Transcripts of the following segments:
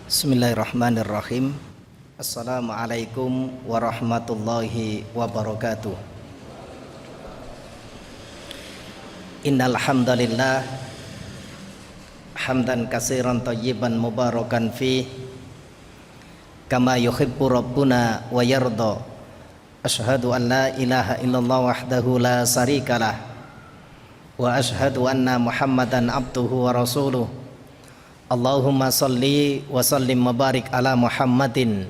Bismillahirrahmanirrahim. Assalamualaikum warahmatullahi wabarakatuh. Innal hamdalillah hamdan katsiran thayyiban mubarakan fi kama yuhibbu rabbuna wa yarda. Asyhadu an la ilaha illallah wahdahu la syarikalah wa asyhadu anna Muhammadan abduhu wa rasuluh. Allahumma salli wa sallim mabarik ala Muhammadin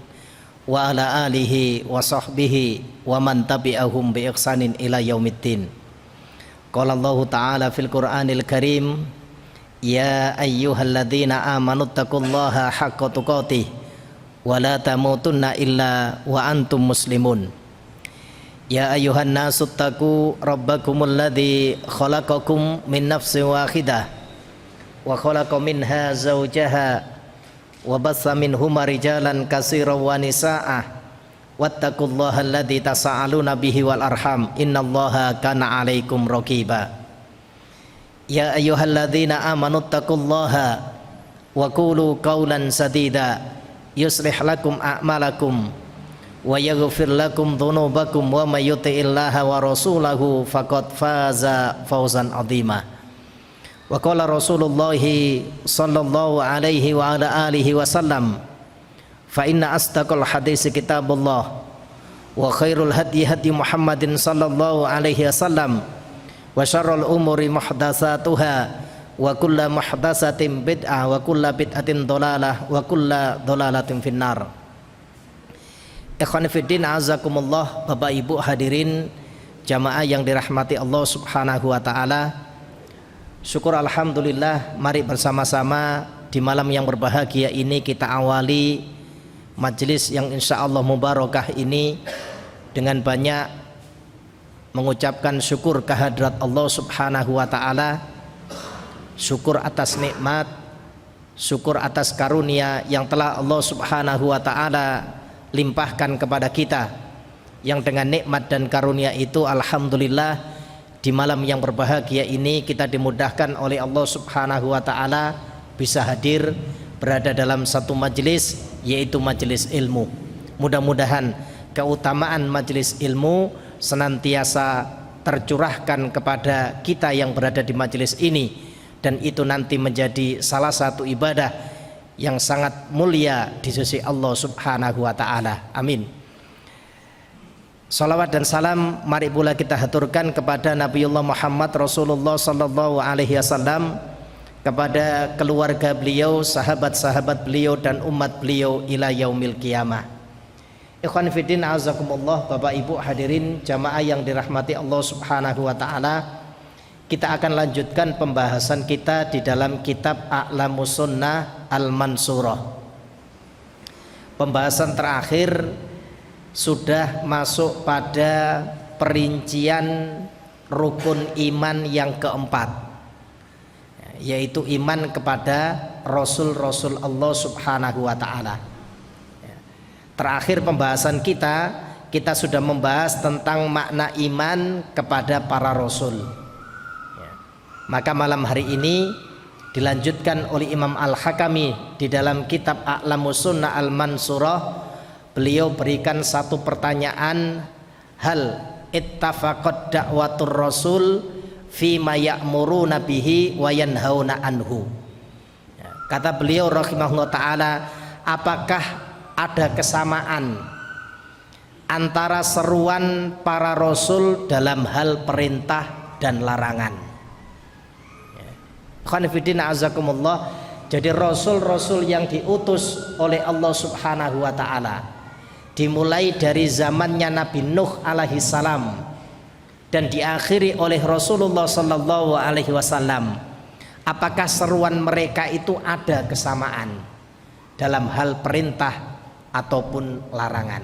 wa ala alihi wa sahbihi wa man tabi'ahum bi ihsanin ila yaumiddin. Qala Allah ta'ala fil Qur'anil Karim, ya ayyuhalladzina amanu taqullaha haqqa tuqatih wa la tamutunna illa wa antum muslimun. Ya ayyuhan nasu taqu rabbakumul ladzi khalaqakum min nafsin wahidah wa khalaqa minha zawjaha wa bassa minhuma rijalan katsiran wa nisaa'a wattaqullaha alladzi tasaaluna bihi wal arham innallaha kana 'alaikum raqiba. Ya ayyuhalladzina amanu taqullaha wa qulu qawlan sadida yuslih lakum a'malakum wa yaghfir lakum dhunubakum wa may yuti'illaha wa rasulahu faqad faza fawzan 'azima. Wa qala Rasulullah sallallahu alaihi wa ala alihi wasallam, fa inna asdaqal hadits kitabullah wa khairul hadi hadi Muhammadin sallallahu alaihi wasallam wa syarrul umuri muhdatsatuha wa kullu muhdatsatin bid'ah wa kullu bid'atin dhalalah wa kullu dhalalatin finnar. Ikhwan fillah azakumullah, Bapak Ibu hadirin jamaah yang dirahmati Allah Subhanahu wa taala. Syukur alhamdulillah, mari bersama-sama di malam yang berbahagia ini kita awali majelis yang insya Allah mubarakah ini dengan banyak mengucapkan syukur kehadrat Allah Subhanahu wa ta'ala, syukur atas nikmat, syukur atas karunia yang telah Allah Subhanahu wa ta'ala limpahkan kepada kita, yang dengan nikmat dan karunia itu alhamdulillah di malam yang berbahagia ini kita dimudahkan oleh Allah Subhanahu wa ta'ala bisa hadir berada dalam satu majelis, yaitu majelis ilmu. Mudah-mudahan keutamaan majelis ilmu senantiasa tercurahkan kepada kita yang berada di majelis ini, dan itu nanti menjadi salah satu ibadah yang sangat mulia di sisi Allah Subhanahu wa ta'ala. Amin. Salawat dan salam mari pula kita haturkan kepada Nabiullah Muhammad Rasulullah sallallahu alaihi wasallam, kepada keluarga beliau, sahabat-sahabat beliau dan umat beliau ila yaumil qiyamah. Ikhwan fillah azakumullah, Bapak Ibu hadirin jamaah yang dirahmati Allah Subhanahu wa taala, kita akan lanjutkan pembahasan kita di dalam kitab A'lamus Sunnah Al-Mansurah. Pembahasan terakhir sudah masuk pada perincian rukun iman yang keempat, yaitu iman kepada Rasul-Rasul Allah Subhanahu wa ta'ala. Terakhir pembahasan kita sudah membahas tentang makna iman kepada para Rasul. Maka malam hari ini dilanjutkan oleh Imam Al-Hakami di dalam kitab A'lamus Sunnah Al-Mansurah. Beliau berikan satu pertanyaan, hal ittafaqat da'watur rasul fima ya'muruna bihi wa yanhauna anhu. Kata beliau rahimahullah ta'ala, apakah ada kesamaan antara seruan para rasul dalam hal perintah dan larangan? Khonifidina azakumullah, jadi rasul-rasul yang diutus oleh Allah Subhanahu wa ta'ala dimulai dari zamannya Nabi Nuh alaihi salam dan diakhiri oleh Rasulullah sallallahu alaihi wasallam, apakah seruan mereka itu ada kesamaan dalam hal perintah ataupun larangan?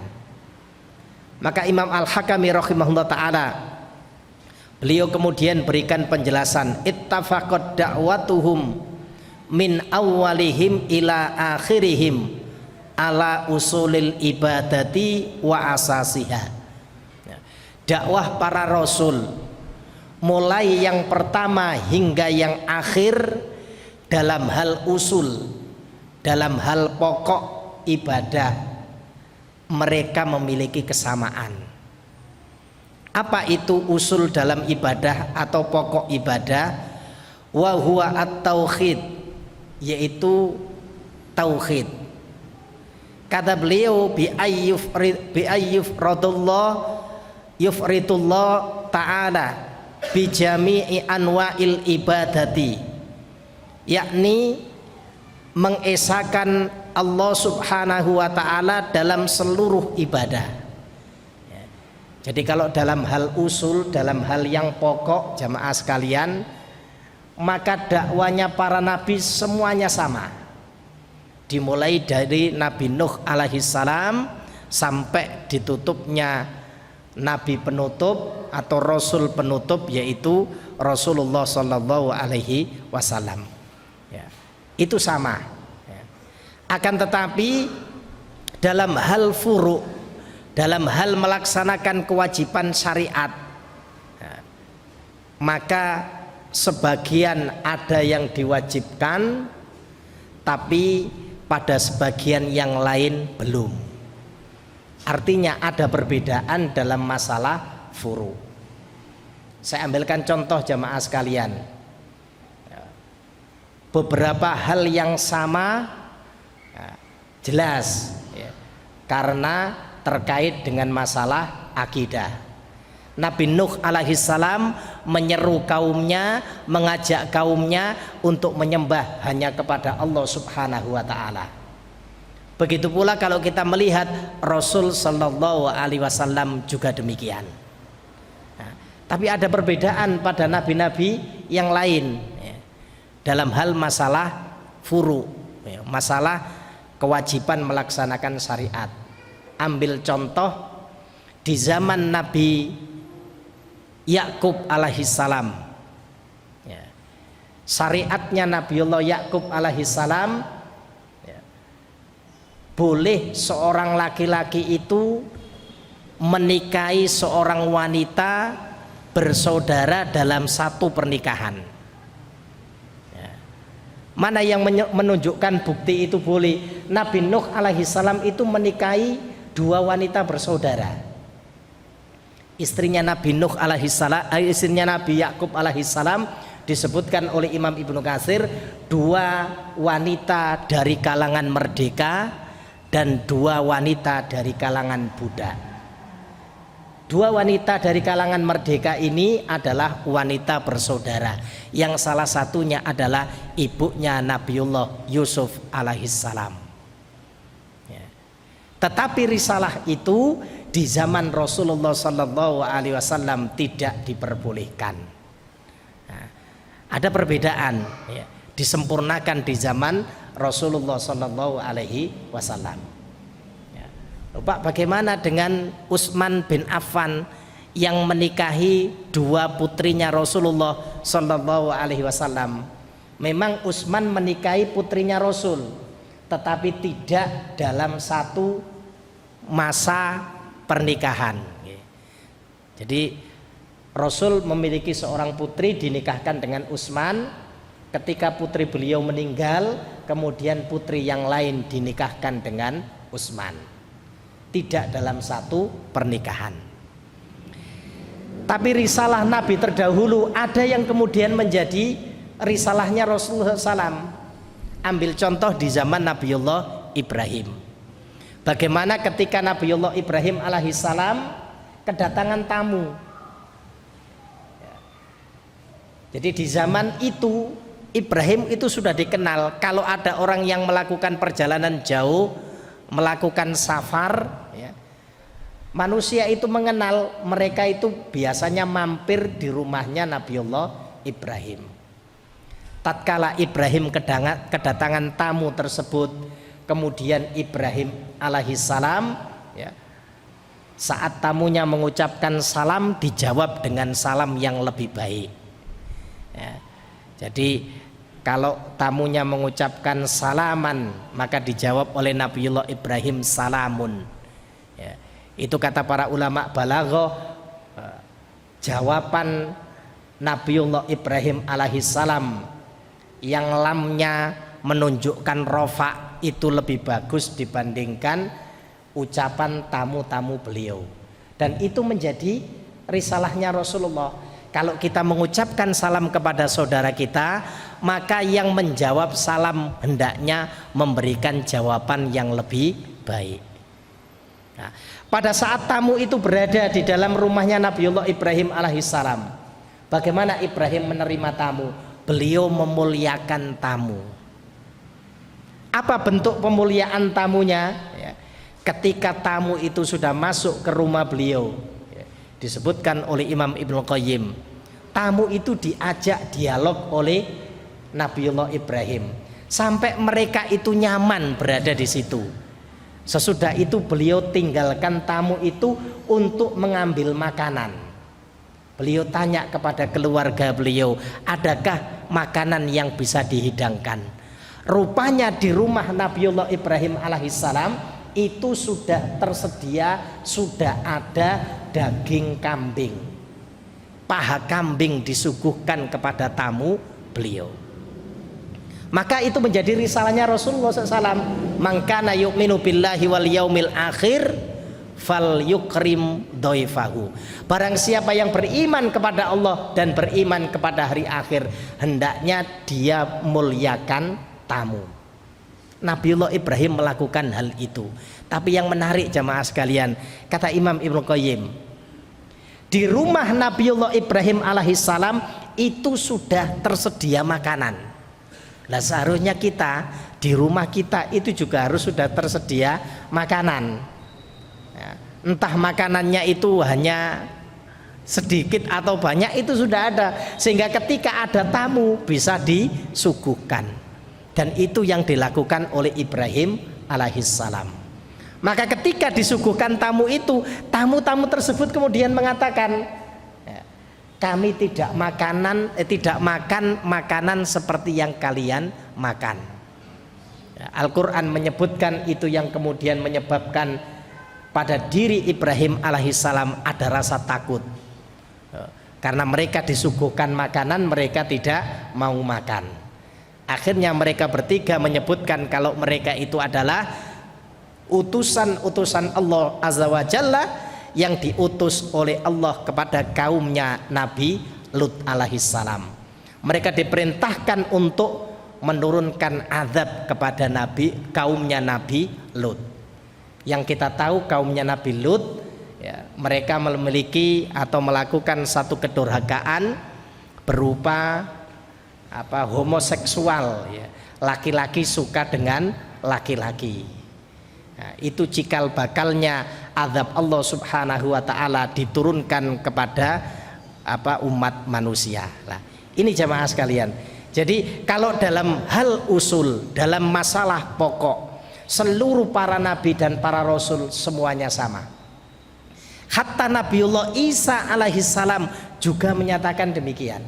Maka Imam Al-Hakami rahimahullah ta'ala beliau kemudian berikan penjelasan, ittafaqat da'watuhum min awwalihim ila akhirihim ala usulil ibadati wa asasiha. Dakwah para rasul mulai yang pertama hingga yang akhir dalam hal usul, dalam hal pokok ibadah mereka memiliki kesamaan. Apa itu usul dalam ibadah atau pokok ibadah? Wa huwa at-tauhid, yaitu tauhid. Kata beliau bi ayyuf radullah yufridullah ta'ala bi jami'i anwa'il ibadati, yakni mengesahkan Allah subhanahu wa ta'ala dalam seluruh ibadah. Jadi kalau dalam hal usul, dalam hal yang pokok jamaah sekalian, maka dakwanya para nabi semuanya sama. Dimulai dari Nabi Nuh alaihissalam sampai ditutupnya Nabi penutup atau Rasul penutup, yaitu Rasulullah Sallallahu Alaihi Wasallam. Ya, itu sama. Ya. Akan tetapi dalam hal furu', dalam hal melaksanakan kewajiban syariat, ya, maka sebagian ada yang diwajibkan, tapi pada sebagian yang lain belum. Artinya ada perbedaan dalam masalah furu'. Saya ambilkan contoh jamaah sekalian. Beberapa hal yang sama jelas, ya, karena terkait dengan masalah akidah. Nabi Nuh alaihissalam menyeru kaumnya, mengajak kaumnya untuk menyembah hanya kepada Allah subhanahu wa ta'ala. Begitu pula kalau kita melihat Rasul sallallahu alaihi wasallam juga demikian. Nah, tapi ada perbedaan pada nabi-nabi yang lain, ya, dalam hal masalah furu', ya, masalah kewajiban melaksanakan syariat. Ambil contoh di zaman Nabi Yakub alaihissalam, ya, syariatnya Nabiullah Yakub alaihissalam, ya, boleh seorang laki-laki itu menikahi seorang wanita bersaudara dalam satu pernikahan. Ya. Mana yang menunjukkan bukti itu boleh? Nabi Nuh alaihissalam itu menikahi dua wanita bersaudara. Istrinya Nabi Nuh alaihissalam, istrinya Nabi Yakub alaihissalam disebutkan oleh Imam Ibnu Katsir dua wanita dari kalangan merdeka dan dua wanita dari kalangan budak. Dua wanita dari kalangan merdeka ini adalah wanita bersaudara, yang salah satunya adalah ibunya Nabiullah Yusuf alaihissalam. Ya. Tetapi risalah itu di zaman Rasulullah Sallallahu Alaihi Wasallam tidak diperbolehkan. Nah, ada perbedaan, ya, disempurnakan di zaman Rasulullah Sallallahu Alaihi Wasallam. Ya. Pak, bagaimana dengan Utsman bin Affan yang menikahi dua putrinya Rasulullah Sallallahu Alaihi Wasallam? Memang Utsman menikahi putrinya Rasul, tetapi tidak dalam satu masa pernikahan. Jadi Rasul memiliki seorang putri dinikahkan dengan Utsman. Ketika putri beliau meninggal, kemudian putri yang lain dinikahkan dengan Utsman. Tidak dalam satu pernikahan. Tapi risalah Nabi terdahulu ada yang kemudian menjadi risalahnya Rasulullah SAW. Ambil contoh di zaman Nabiullah Ibrahim. Bagaimana ketika Nabiullah Ibrahim alaihissalam kedatangan tamu. Jadi di zaman itu Ibrahim itu sudah dikenal. Kalau ada orang yang melakukan perjalanan jauh, melakukan safar, ya, manusia itu mengenal mereka itu biasanya mampir di rumahnya Nabiullah Ibrahim. Tatkala Ibrahim kedatangan tamu tersebut, kemudian Ibrahim alaihissalam, ya, saat tamunya mengucapkan salam dijawab dengan salam yang lebih baik. Ya, jadi kalau tamunya mengucapkan salaman, maka dijawab oleh Nabiullah Ibrahim salamun. Ya, itu kata para ulama balaghah, jawaban Nabiullah Ibrahim alaihissalam yang lamnya menunjukkan rofa, itu lebih bagus dibandingkan ucapan tamu-tamu beliau. Dan itu menjadi risalahnya Rasulullah. Kalau kita mengucapkan salam kepada saudara kita, maka yang menjawab salam hendaknya memberikan jawaban yang lebih baik. Nah, pada saat tamu itu berada di dalam rumahnya Nabiullah Ibrahim alaihissalam, bagaimana Ibrahim menerima tamu? Beliau memuliakan tamu. Apa bentuk pemuliaan tamunya? Ketika tamu itu sudah masuk ke rumah beliau, disebutkan oleh Imam Ibnu Qayyim, tamu itu diajak dialog oleh Nabiullah Ibrahim sampai mereka itu nyaman berada di situ. Sesudah itu beliau tinggalkan tamu itu untuk mengambil makanan. Beliau tanya kepada keluarga beliau, adakah makanan yang bisa dihidangkan? Rupanya di rumah Nabiullah Ibrahim alaihissalam itu sudah tersedia, sudah ada daging kambing, paha kambing disuguhkan kepada tamu beliau. Maka itu menjadi risalahnya Rasulullah SAW. Man kana yu'minu billahi wal yaumil akhir fal yukrim doifahu. Barang siapa yang beriman kepada Allah dan beriman kepada hari akhir, hendaknya dia muliakan tamu. Nabiullah Ibrahim melakukan hal itu. Tapi yang menarik jamaah sekalian, kata Imam Ibnu Qayyim, di rumah Nabiullah Ibrahim alaihissalam itu sudah tersedia makanan. Nah, seharusnya kita di rumah kita itu juga harus sudah tersedia makanan. Ya, entah makanannya itu hanya sedikit atau banyak, itu sudah ada, sehingga ketika ada tamu bisa disuguhkan. Dan itu yang dilakukan oleh Ibrahim alaihissalam. Maka ketika disuguhkan tamu itu, tamu-tamu tersebut kemudian mengatakan, kami tidak makan makanan seperti yang kalian makan. Al-Quran menyebutkan itu yang kemudian menyebabkan pada diri Ibrahim alaihissalam ada rasa takut. Karena mereka disuguhkan makanan, mereka tidak mau makan. Akhirnya mereka bertiga menyebutkan kalau mereka itu adalah utusan-utusan Allah Azza wa Jalla yang diutus oleh Allah kepada kaumnya Nabi Lut alaihissalam. Mereka diperintahkan untuk menurunkan azab kepada kaumnya Nabi Lut. Yang kita tahu kaumnya Nabi Lut, ya, mereka memiliki atau melakukan satu kedurhakaan berupa homoseksual, ya. Laki-laki suka dengan laki-laki. Nah, itu cikal bakalnya azab Allah Subhanahu wa taala diturunkan kepada umat manusia. Nah, ini jamaah sekalian. Jadi kalau dalam hal usul, dalam masalah pokok, seluruh para nabi dan para rasul semuanya sama. Hatta Nabiullah Isa alaihissalam juga menyatakan demikian.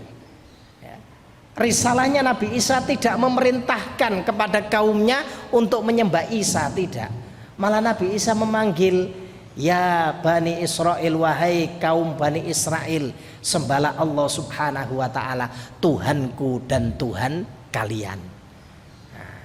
Risalahnya Nabi Isa tidak memerintahkan kepada kaumnya untuk menyembah Isa, tidak. Malah Nabi Isa memanggil, ya Bani Israel, wahai kaum Bani Israel, sembahlah Allah Subhanahu wa ta'ala, Tuhanku dan Tuhan kalian. Nah,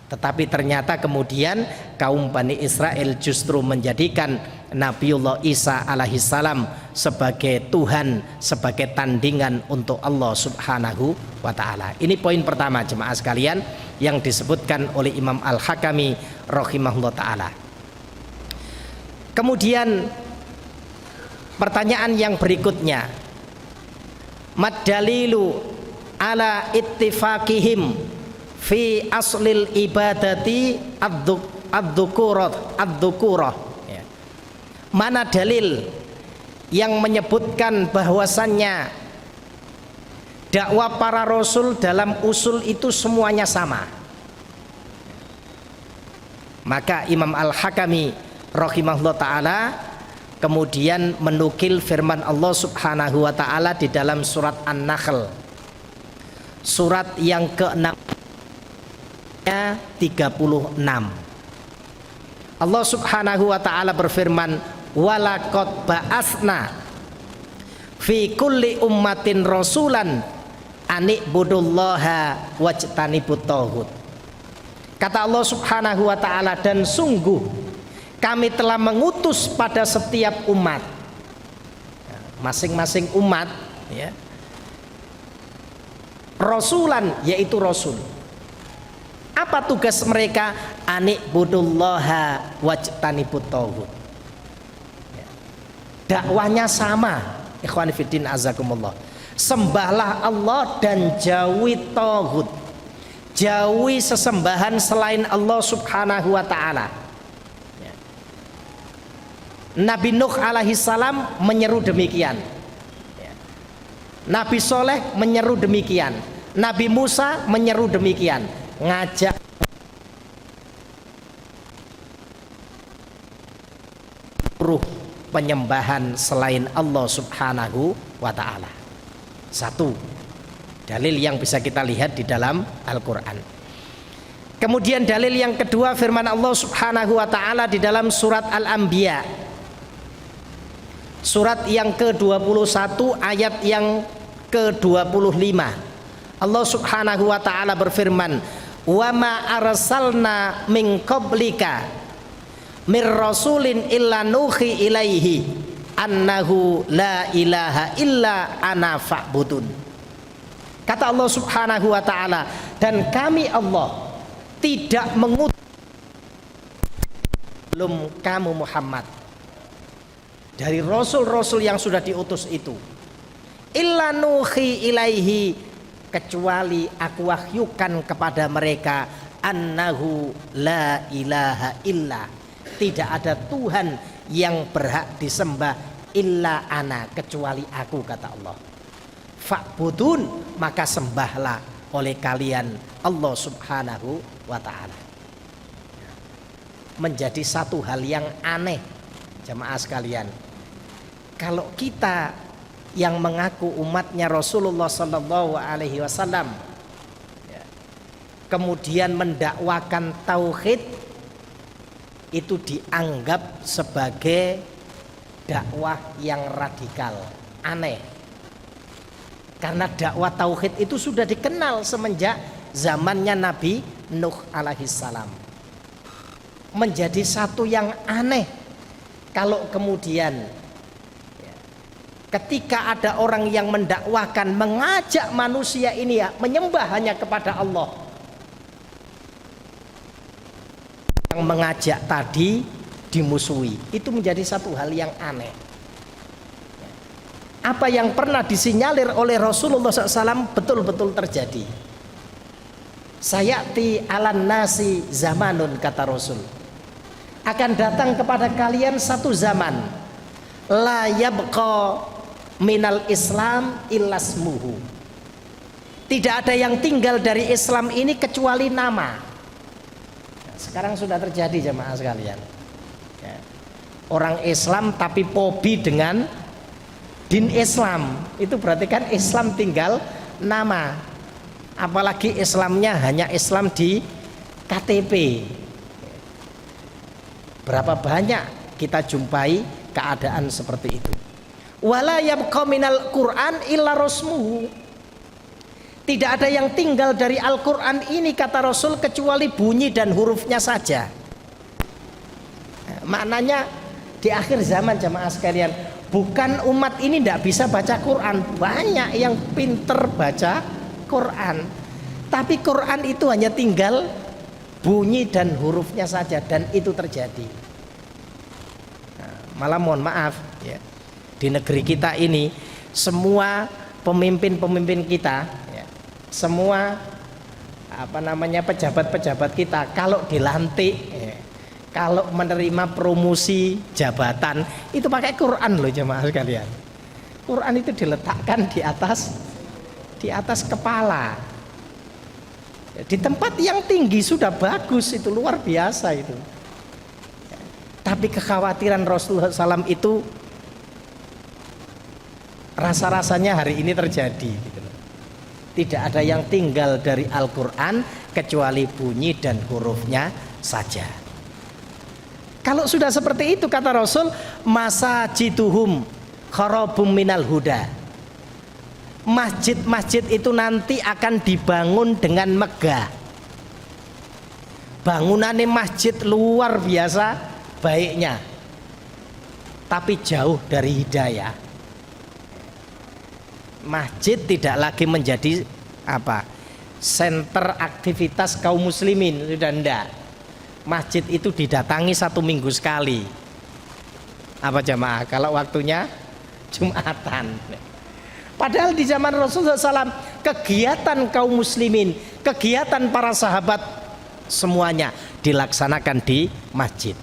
tetapi ternyata kemudian kaum Bani Israel justru menjadikan Nabiullah Isa alaihissalam sebagai Tuhan, sebagai tandingan untuk Allah Subhanahu wa ta'ala. Ini poin pertama jemaah sekalian yang disebutkan oleh Imam Al-Hakami rahimahullah ta'ala. Kemudian pertanyaan yang berikutnya, mad dalilu ala ittifaqihim fi aslil ibadati ad-dzukurah. Mana dalil yang menyebutkan bahwasannya dakwah para rasul dalam usul itu semuanya sama? Maka Imam Al-Hakami rahimahullah ta'ala kemudian menukil firman Allah Subhanahu wa ta'ala di dalam surat An-Nahl, surat yang ke-6 36. Allah Subhanahu wa ta'ala berfirman, walaqad ba'asna fi kulli ummatin rasulan ani'budullaha wajtanibut taghut. Kata Allah Subhanahu wa taala, dan sungguh kami telah mengutus pada setiap umat, masing-masing umat ya, rasulan, yaitu rasul. Apa tugas mereka? Ani'budullaha wajtanibut tauhid. Dakwahnya sama, ikhwan fillah azakumullah. Sembahlah Allah dan jauhi tauhid, jauhi sesembahan selain Allah Subhanahu wa taala. Nabi Nuh alaihi salam menyeru demikian, Nabi Soleh menyeru demikian, Nabi Musa menyeru demikian, ngajak seluruh penyembahan selain Allah Subhanahu wa taala. Satu dalil yang bisa kita lihat di dalam Al-Qur'an. Kemudian dalil yang kedua, firman Allah Subhanahu wa taala di dalam surat Al-Anbiya, surat yang ke-21 ayat yang ke-25. Allah Subhanahu wa taala berfirman, "Wa ma arsalna min qablika mir rasulin illa nuhi ilaihi annahu la ilaha illa ana fa'budun." Kata Allah Subhanahu wa taala, dan kami Allah tidak mengutus belum kamu Muhammad dari rasul-rasul yang sudah diutus itu, illa nuhi ilaihi, kecuali aku wahyukan kepada mereka, annahu la ilaha illa, tidak ada Tuhan yang berhak disembah illa ana, kecuali aku, kata Allah. Fa'budun, maka sembahlah oleh kalian Allah Subhanahu wa ta'ala. Menjadi satu hal yang aneh jamaah sekalian, kalau kita yang mengaku umatnya Rasulullah Sallallahu Alaihi Wasallam kemudian mendakwakan tauhid, itu dianggap sebagai dakwah yang radikal, aneh. Karena dakwah tauhid itu sudah dikenal semenjak zamannya Nabi Nuh alaihissalam. Menjadi satu yang aneh kalau kemudian ketika ada orang yang mendakwakan, mengajak manusia ini ya menyembah hanya kepada Allah, yang mengajak tadi dimusuhi, itu menjadi satu hal yang aneh. Apa yang pernah disinyalir oleh Rasulullah SAW betul-betul terjadi. Sayati alan nasi zamanun, kata Rasul, akan datang kepada kalian satu zaman, la yabqa minal Islam illasmuhu, tidak ada yang tinggal dari Islam ini kecuali nama. Sekarang sudah terjadi jemaah sekalian, orang Islam tapi pobi dengan din Islam, itu berarti kan Islam tinggal nama, apalagi Islamnya hanya Islam di KTP. Berapa banyak kita jumpai keadaan seperti itu. Wala yabqa minal Qur'an illa rasmuhu, tidak ada yang tinggal dari Al-Quran ini, kata Rasul, kecuali bunyi dan hurufnya saja. Maknanya di akhir zaman jamaah sekalian, bukan umat ini tidak bisa baca Quran, banyak yang pinter baca Quran, tapi Quran itu hanya tinggal bunyi dan hurufnya saja, dan itu terjadi. Malah mohon maaf ya, di negeri kita ini semua pemimpin-pemimpin kita ya, semua pejabat-pejabat kita kalau dilantik ya, kalau menerima promosi jabatan itu pakai Quran loh jemaah sekalian. Quran itu diletakkan di atas kepala. Di tempat yang tinggi sudah bagus, itu luar biasa itu. Tapi kekhawatiran Rasulullah SAW itu rasa-rasanya hari ini terjadi. Tidak ada yang tinggal dari Al-Quran kecuali bunyi dan hurufnya saja. Kalau sudah seperti itu, kata Rasul, masajiduhum kharabum minal huda, masjid-masjid itu nanti akan dibangun dengan megah. bangunannya masjid luar biasa baiknya, tapi jauh dari hidayah. Masjid tidak lagi menjadi apa? Center aktivitas kaum muslimin, sudah ndak. Masjid itu didatangi 1 minggu sekali. Apa jamaah? Kalau waktunya Jumatan. Padahal di zaman Rasulullah SAW kegiatan kaum muslimin, kegiatan para sahabat semuanya dilaksanakan di masjid.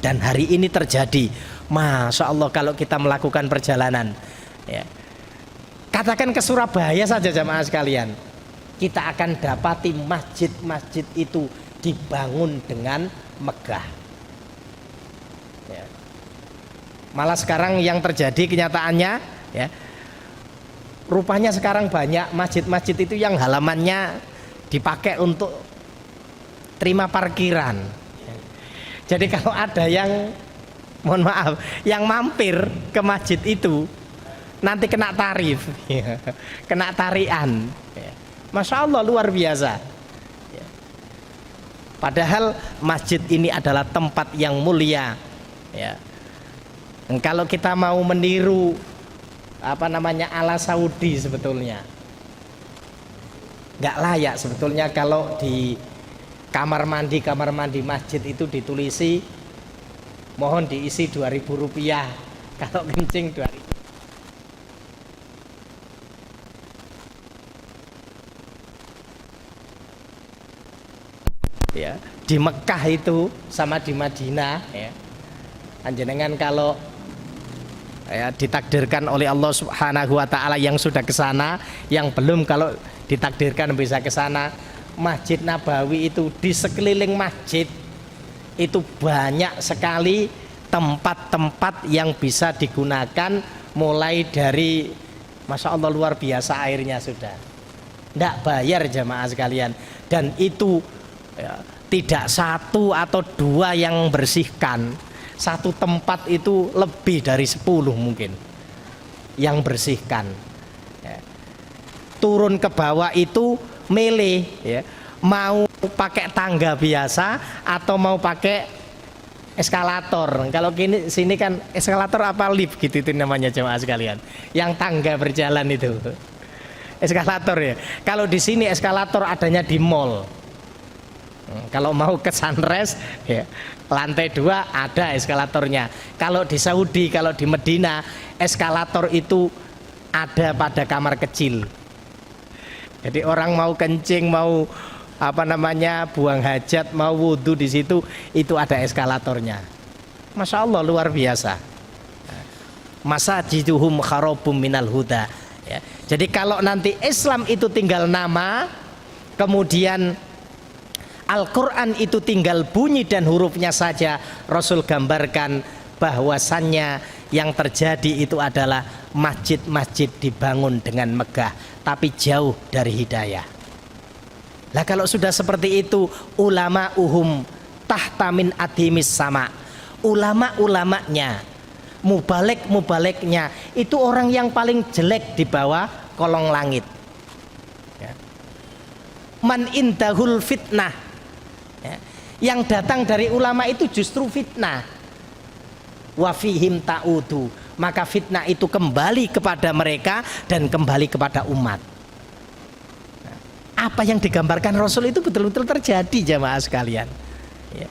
Dan hari ini terjadi, Masya Allah, kalau kita melakukan perjalanan, ya, katakan ke Surabaya saja jamaah sekalian, kita akan dapati masjid-masjid itu dibangun dengan megah. Ya. Malah sekarang yang terjadi kenyataannya, ya, rupanya sekarang banyak masjid-masjid itu yang halamannya dipakai untuk terima parkiran. Jadi kalau ada yang, mohon maaf, yang mampir ke masjid itu nanti kena tarif, kena tarian. Masya Allah, luar biasa. Padahal masjid ini adalah tempat yang mulia. Ya. Kalau kita mau meniru apa namanya ala Saudi, sebetulnya nggak layak sebetulnya kalau di kamar mandi masjid itu ditulisi mohon diisi 2.000 rupiah, kalau kencing 2.000. Ya, di Mekah itu sama di Madinah, ya, panjenengan kalau ya ditakdirkan oleh Allah Subhanahu wa taala yang sudah ke sana, yang belum kalau ditakdirkan bisa ke sana, Masjid Nabawi itu di sekeliling masjid itu banyak sekali tempat-tempat yang bisa digunakan, mulai dari Masya Allah luar biasa airnya sudah tidak bayar jamaah sekalian, dan itu ya, tidak 1 atau 2 yang bersihkan, satu tempat itu lebih dari 10 mungkin yang bersihkan. Ya. Turun ke bawah itu milih, ya, mau pakai tangga biasa atau mau pakai eskalator. Kalau gini sini kan eskalator apa lift gitu itu namanya jemaah sekalian. Yang tangga berjalan itu eskalator, ya. Kalau di sini eskalator adanya di mall. Kalau mau ke Sunrise, ya, lantai 2 ada eskalatornya. Kalau di Saudi, kalau di Medina, eskalator itu ada pada kamar kecil. Jadi orang mau kencing, mau apa namanya buang hajat, mau wudhu di situ, itu ada eskalatornya. Masya Allah luar biasa. Masajiduhum kharabum minal huda. Ya. Jadi kalau nanti Islam itu tinggal nama, kemudian Al-Quran itu tinggal bunyi dan hurufnya saja, Rasul gambarkan bahwasannya yang terjadi itu adalah masjid-masjid dibangun dengan megah tapi jauh dari hidayah. Lah kalau sudah seperti itu, ulama uhum tahta min adimis sama, ulama-ulamanya, mubalek-mubaleknya itu orang yang paling jelek di bawah kolong langit. Ya. Man indahul fitnah, ya, yang datang dari ulama itu justru fitnah. Wafihim ta'udu, maka fitnah itu kembali kepada mereka dan kembali kepada umat. Nah, apa yang digambarkan Rasul itu betul-betul terjadi jamaah sekalian. Ya.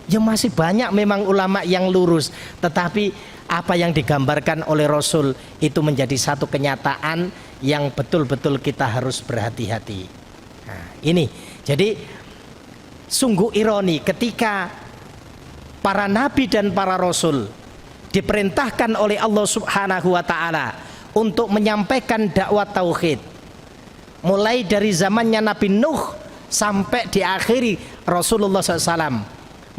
Ya masih banyak memang ulama yang lurus, tetapi apa yang digambarkan oleh Rasul itu menjadi satu kenyataan yang betul-betul kita harus berhati-hati. Nah, ini jadi sungguh ironi ketika para nabi dan para rasul diperintahkan oleh Allah Subhanahu wa taala untuk menyampaikan dakwah tauhid, mulai dari zamannya Nabi Nuh sampai diakhiri Rasulullah SAW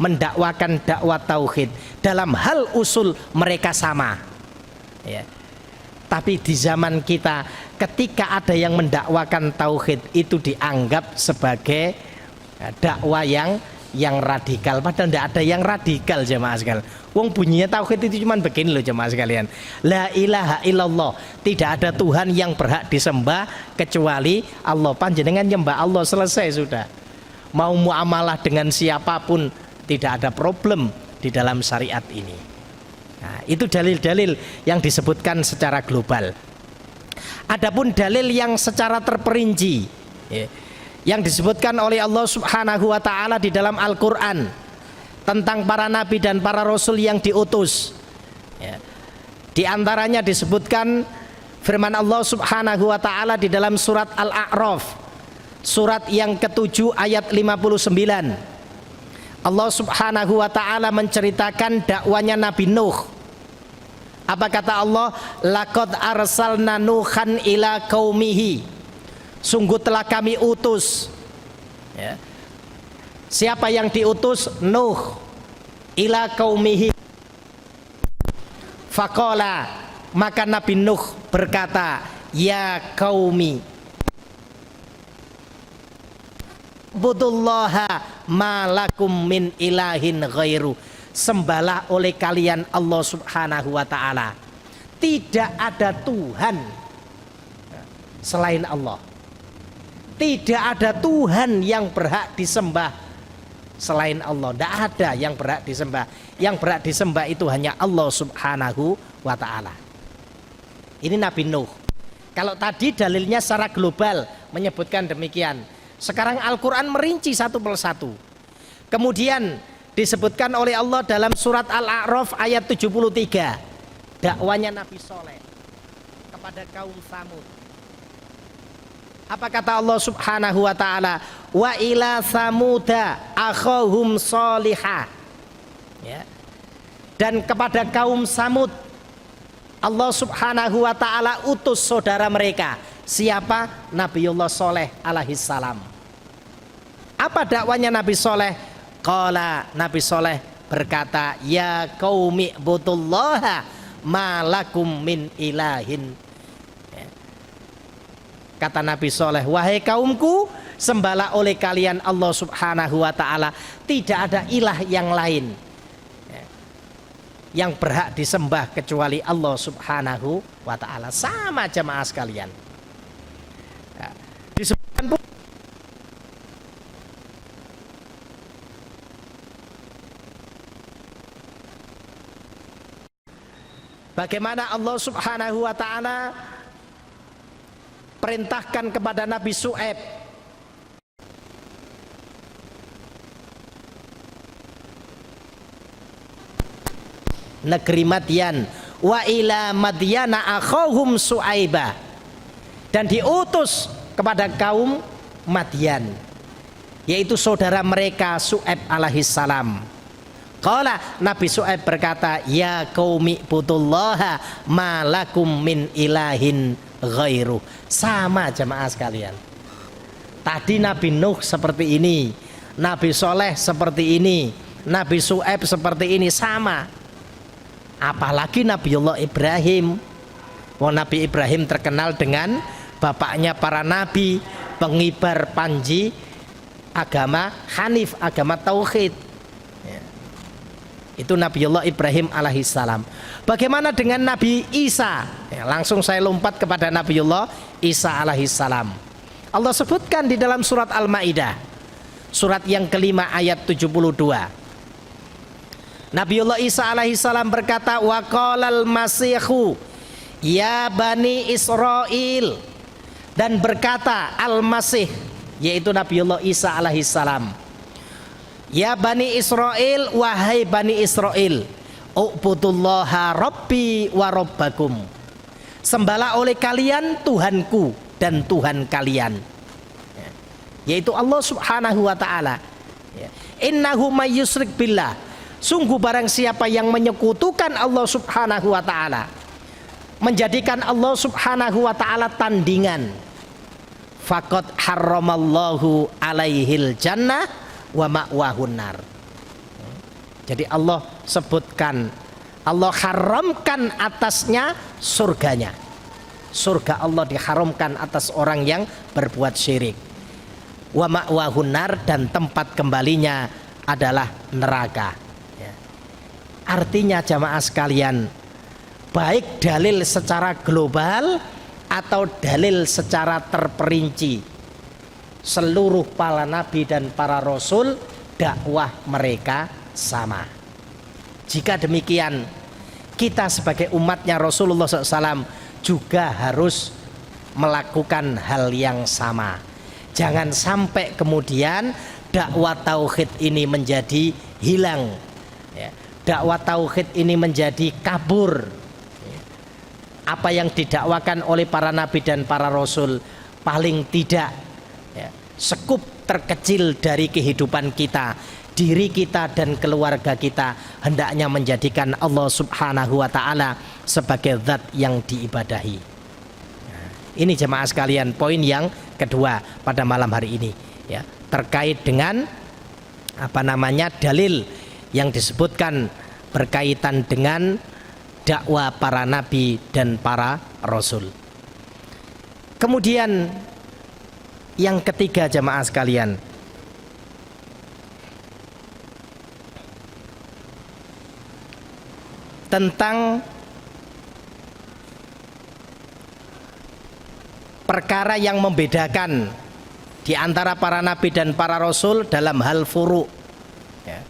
mendakwakan dakwah tauhid. Dalam hal usul mereka sama, ya. Tapi di zaman kita ketika ada yang mendakwakan tauhid itu dianggap sebagai dakwah yang yang radikal, padahal tidak ada yang radikal jemaah sekalian. Wong bunyinya tauhid itu cuma begini loh jemaah sekalian. La ilaha illallah, tidak ada Tuhan yang berhak disembah kecuali Allah. Panjenengan nyembah Allah, selesai sudah. Mau muamalah dengan siapapun tidak ada problem di dalam syariat ini. Nah, itu dalil-dalil yang disebutkan secara global. Adapun dalil yang secara terperinci, ya, yang disebutkan oleh Allah Subhanahu wa taala di dalam Al-Qur'an tentang para nabi dan para rasul yang diutus, ya. Di antaranya disebutkan firman Allah Subhanahu wa taala di dalam surat Al-A'raf, surat yang ke-7 ayat 59. Allah Subhanahu wa taala menceritakan dakwanya Nabi Nuh. Apa kata Allah? Laqad arsalna Nuhan ila qaumihi. Sungguh telah kami utus, ya. Siapa yang diutus? Nuh ila qaumihi. Faqala, maka Nabi Nuh berkata, ya qaumi budullaha malakum min ilahin ghairu. Sembahlah oleh kalian Allah Subhanahu wa taala. Tidak ada Tuhan selain Allah. Tidak ada Tuhan yang berhak disembah selain Allah. Tidak ada yang berhak disembah. Yang berhak disembah itu hanya Allah Subhanahu wa ta'ala. Ini Nabi Nuh. Kalau tadi dalilnya secara global menyebutkan demikian, sekarang Al-Quran merinci satu persatu. Kemudian disebutkan oleh Allah dalam surat Al-A'raf ayat 73, dakwanya Nabi Soleh kepada kaum Tsamud. Apa kata Allah Subhanahu wa taala? Wa ila Tsamuda akhahum Shalihah. Ya. Dan kepada kaum Tsamud Allah Subhanahu wa taala utus saudara mereka. Siapa? Nabiullah Soleh alaihi salam. Apa dakwanya Nabi Soleh? Qala, Nabi Soleh berkata, ya qaumi budullaha malakum min ilahin. Kata Nabi Soleh, wahai kaumku, sembahlah oleh kalian Allah Subhanahu wa ta'ala. Tidak ada ilah yang lain yang berhak disembah kecuali Allah Subhanahu wa ta'ala. Sama jemaah sekalian, disebutkan pun bagaimana Allah Subhanahu wa ta'ala perintahkan kepada Nabi Syu'aib negeri Madyan, wa ila Madyana akhahum Syu'aiba, dan diutus kepada kaum Madyan, yaitu saudara mereka Syu'aib alaihi salam. Qala, Nabi Syu'aib berkata, ya qaumi budullaha malakum min ilahin ghairu. Sama jemaah sekalian. Tadi Nabi Nuh seperti ini, Nabi Soleh seperti ini, Nabi Syu'aib seperti ini, sama. Apalagi Nabiullah Ibrahim. Wong Nabi Ibrahim terkenal dengan bapaknya para nabi, pengibar panji agama Hanif, agama tauhid. Itu Nabiullah Ibrahim alaihissalam. Bagaimana dengan Nabi Isa? Ya, langsung saya lompat kepada Nabiullah Isa alaihissalam. Allah sebutkan di dalam surat Al-Maidah, surat yang kelima ayat 72. Nabiullah Isa alaihissalam berkata, wa qalal masihu ya bani Israel, dan berkata Al-Masih, yaitu Nabiullah Isa alaihissalam, ya Bani Israel, wahai Bani Israel, ubudullaha rabbi wa rabbakum. Sembahlah oleh kalian Tuhanku dan Tuhan kalian, yaitu Allah Subhanahu wa ta'ala. Innahu may yusyrik billah, sungguh barang siapa yang menyekutukan Allah Subhanahu wa ta'ala, menjadikan Allah Subhanahu wa ta'ala tandingan, faqad harramallahu alaihil jannah wa ma'wahun nar. Jadi Allah sebutkan, Allah haramkan atasnya surganya. Surga Allah diharamkan atas orang yang berbuat syirik. Wa ma'wahun nar, dan tempat kembalinya adalah neraka. Ya. Artinya jamaah sekalian, baik dalil secara global atau dalil secara terperinci, seluruh para nabi dan para rasul dakwah mereka sama. Jika demikian, kita sebagai umatnya Rasulullah SAW juga harus melakukan hal yang sama. Jangan sampai kemudian dakwah tauhid ini menjadi hilang, ya. Dakwah tauhid ini menjadi kabur. Apa yang didakwakan oleh para nabi dan para rasul paling tidak, ya, sekup terkecil dari kehidupan kita, diri kita dan keluarga kita hendaknya menjadikan Allah Subhanahu wa ta'ala sebagai zat yang diibadahi. Nah, ini jemaah sekalian poin yang kedua pada malam hari ini, ya, terkait dengan dalil yang disebutkan berkaitan dengan dakwah para nabi dan para rasul. Kemudian yang ketiga jemaah sekalian, tentang perkara yang membedakan di antara para nabi dan para rasul dalam hal furu', ya.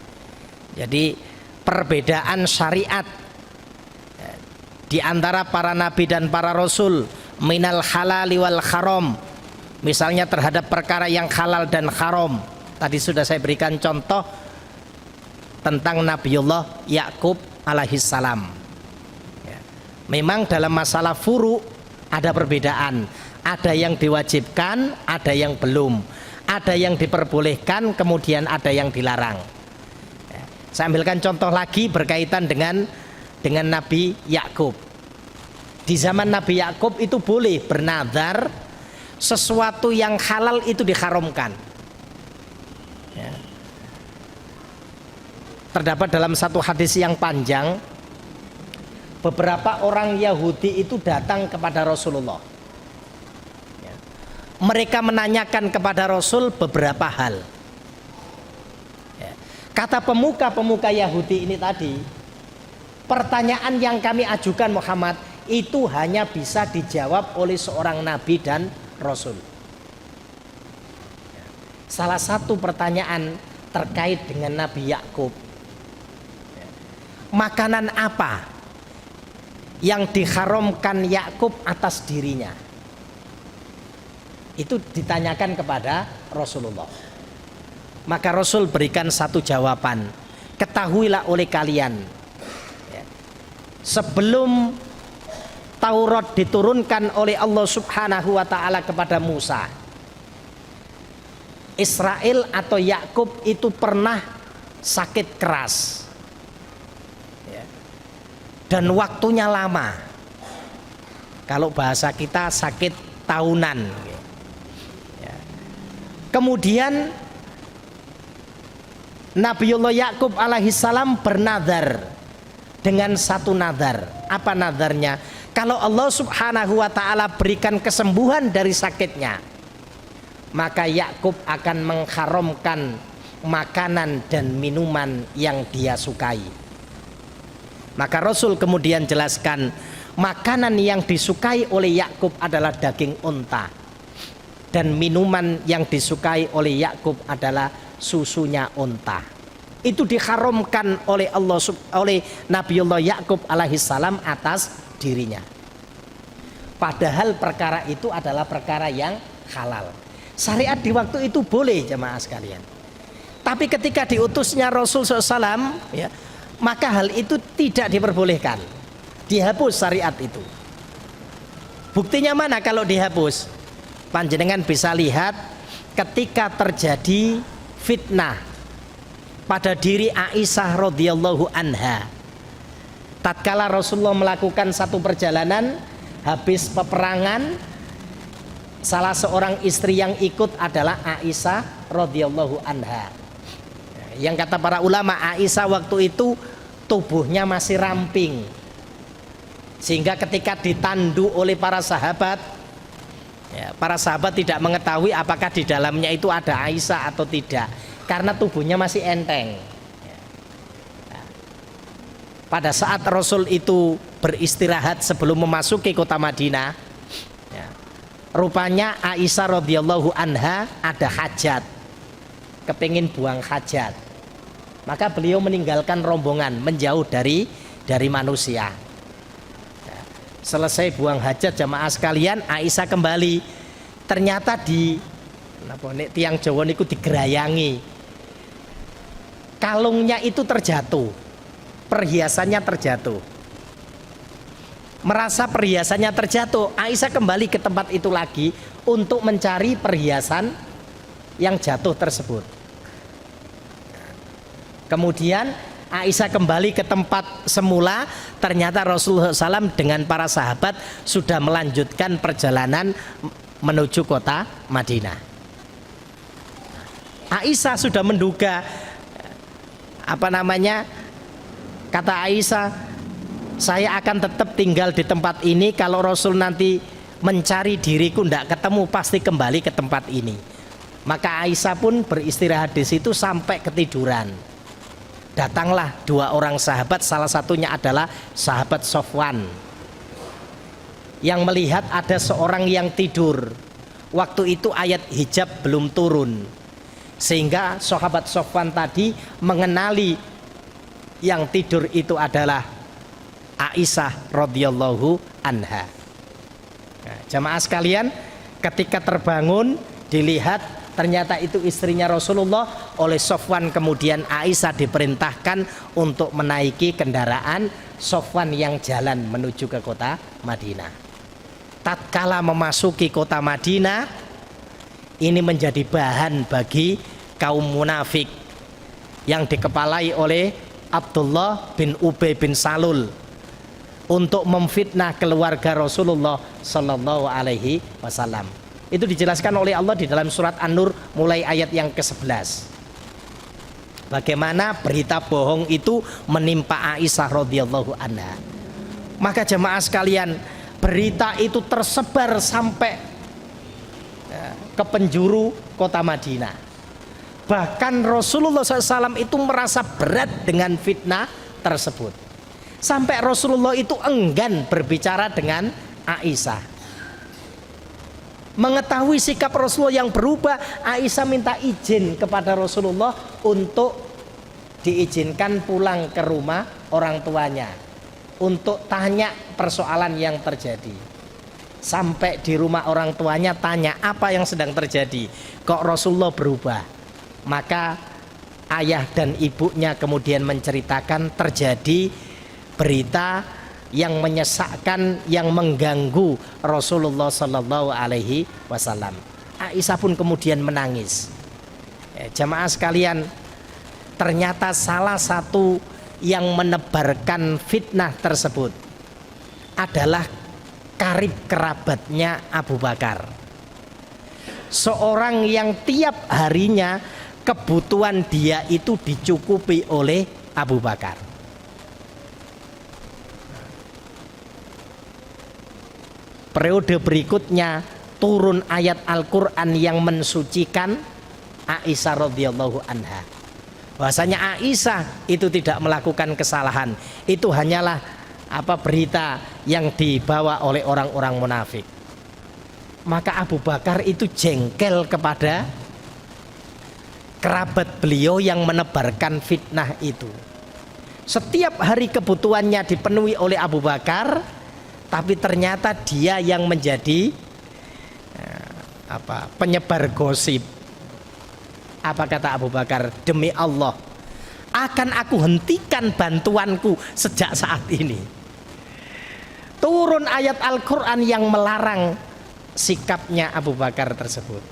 Jadi perbedaan syariat, ya, di antara para nabi dan para rasul minal halali wal haram, misalnya terhadap perkara yang halal dan haram. Tadi sudah saya berikan contoh tentang Nabiullah Yakub alaihissalam, ya. Memang dalam masalah furu' ada perbedaan, ada yang diwajibkan, ada yang belum, ada yang diperbolehkan, kemudian ada yang dilarang, ya. Saya ambilkan contoh lagi berkaitan dengan Nabi Yakub. Di zaman Nabi Yakub itu boleh bernazar sesuatu yang halal itu diharamkan, ya. Terdapat dalam satu hadis yang panjang, beberapa orang Yahudi itu datang kepada Rasulullah, ya. Mereka menanyakan kepada Rasul beberapa hal, ya. Kata pemuka-pemuka Yahudi ini tadi, pertanyaan yang kami ajukan Muhammad itu hanya bisa dijawab oleh seorang nabi dan rasul. Salah satu pertanyaan terkait dengan Nabi Yakub, makanan apa yang diharamkan Yakub atas dirinya? Itu ditanyakan kepada Rasulullah. Maka Rasul berikan satu jawaban, ketahuilah oleh kalian, ya, sebelum Taurat diturunkan oleh Allah Subhanahu wa ta'ala kepada Musa, Israel atau Yakub itu pernah sakit keras, ya, dan waktunya lama. Kalau bahasa kita sakit tahunan, ya. Kemudian Nabiullah Yakub alaihissalam bernazar dengan satu nazar. Apa nazarnya? Kalau Allah Subhanahu wa ta'ala berikan kesembuhan dari sakitnya, maka Yakub akan mengharamkan makanan dan minuman yang dia sukai. Maka Rasul kemudian jelaskan, makanan yang disukai oleh Yakub adalah daging unta, dan minuman yang disukai oleh Yakub adalah susunya unta. Itu diharamkan oleh Nabiullah Yakub alaihissalam atas dirinya. Padahal perkara itu adalah perkara yang halal. Syariat di waktu itu boleh jemaah sekalian. Tapi ketika diutusnya Rasul SAW, ya, maka hal itu tidak diperbolehkan. Dihapus syariat itu. Buktinya mana kalau dihapus? Panjenengan bisa lihat ketika terjadi fitnah pada diri Aisyah radhiyallahu anha. Tatkala Rasulullah melakukan satu perjalanan, habis peperangan, salah seorang istri yang ikut adalah Aisyah radhiyallahu anha. Yang kata para ulama, Aisyah waktu itu tubuhnya masih ramping, sehingga ketika ditandu oleh para sahabat, ya, para sahabat tidak mengetahui apakah di dalamnya itu ada Aisyah atau tidak. karena tubuhnya masih enteng. Pada saat Rasul itu beristirahat sebelum memasuki kota Madinah, ya, rupanya Aisyah radhiyallahu anha ada hajat, kepingin buang hajat, maka beliau meninggalkan rombongan, menjauh dari manusia. Ya, selesai buang hajat jamaah sekalian, Aisyah kembali, ternyata di tiang Jawa niku digerayangi, kalungnya itu terjatuh, perhiasannya terjatuh. Merasa perhiasannya terjatuh, Aisyah kembali ke tempat itu lagi untuk mencari perhiasan yang jatuh tersebut. Kemudian Aisyah kembali ke tempat semula, ternyata Rasulullah SAW dengan para sahabat sudah melanjutkan perjalanan menuju kota Madinah. Aisyah sudah menduga, kata Aisyah, saya akan tetap tinggal di tempat ini, kalau Rasul nanti mencari diriku tidak ketemu, pasti kembali ke tempat ini. Maka Aisyah pun beristirahat di situ sampai ketiduran. Datanglah dua orang sahabat, salah satunya adalah sahabat Sofwan, yang melihat ada seorang yang tidur. Waktu itu ayat hijab belum turun, sehingga sahabat Sofwan tadi mengenali yang tidur itu adalah Aisyah radhiyallahu anha. Nah, jamaah sekalian, ketika terbangun dilihat ternyata itu istrinya Rasulullah. Oleh Sofwan kemudian Aisyah diperintahkan untuk menaiki kendaraan Sofwan yang jalan menuju ke kota Madinah. Tatkala memasuki kota Madinah, ini menjadi bahan bagi kaum munafik yang dikepalai oleh Abdullah bin Ubay bin Salul untuk memfitnah keluarga Rasulullah Sallallahu Alaihi Wasallam. Itu dijelaskan oleh Allah di dalam surat An-Nur mulai ayat yang ke-11. Bagaimana berita bohong itu menimpa Aisyah radhiyallahu anha. Maka jemaah sekalian, berita itu tersebar sampai ke penjuru kota Madinah. Bahkan Rasulullah SAW itu merasa berat dengan fitnah tersebut. Sampai Rasulullah itu enggan berbicara dengan Aisyah. Mengetahui sikap Rasulullah yang berubah, Aisyah minta izin kepada Rasulullah untuk diizinkan pulang ke rumah orang tuanya untuk tanya persoalan yang terjadi. Sampai di rumah orang tuanya tanya apa yang sedang terjadi, kok Rasulullah berubah. Maka ayah dan ibunya kemudian menceritakan terjadi berita yang menyesakkan, yang mengganggu Rasulullah Sallallahu Alaihi Wasallam. Aisyah pun kemudian menangis. Jamaah sekalian, ternyata salah satu yang menebarkan fitnah tersebut adalah karib kerabatnya Abu Bakar. Seorang yang tiap harinya kebutuhan dia itu dicukupi oleh Abu Bakar. Periode berikutnya turun ayat Al-Quran yang mensucikan Aisyah radhiyallahu anha. Bahwasanya Aisyah itu tidak melakukan kesalahan. Itu hanyalah berita yang dibawa oleh orang-orang munafik. Maka Abu Bakar itu jengkel kepada kerabat beliau yang menebarkan fitnah itu. Setiap hari kebutuhannya dipenuhi oleh Abu Bakar, tapi ternyata dia yang menjadi penyebar gosip. Apa kata Abu Bakar? Demi Allah, akan aku hentikan bantuanku sejak saat ini. Turun ayat Al-Quran yang melarang sikapnya Abu Bakar tersebut.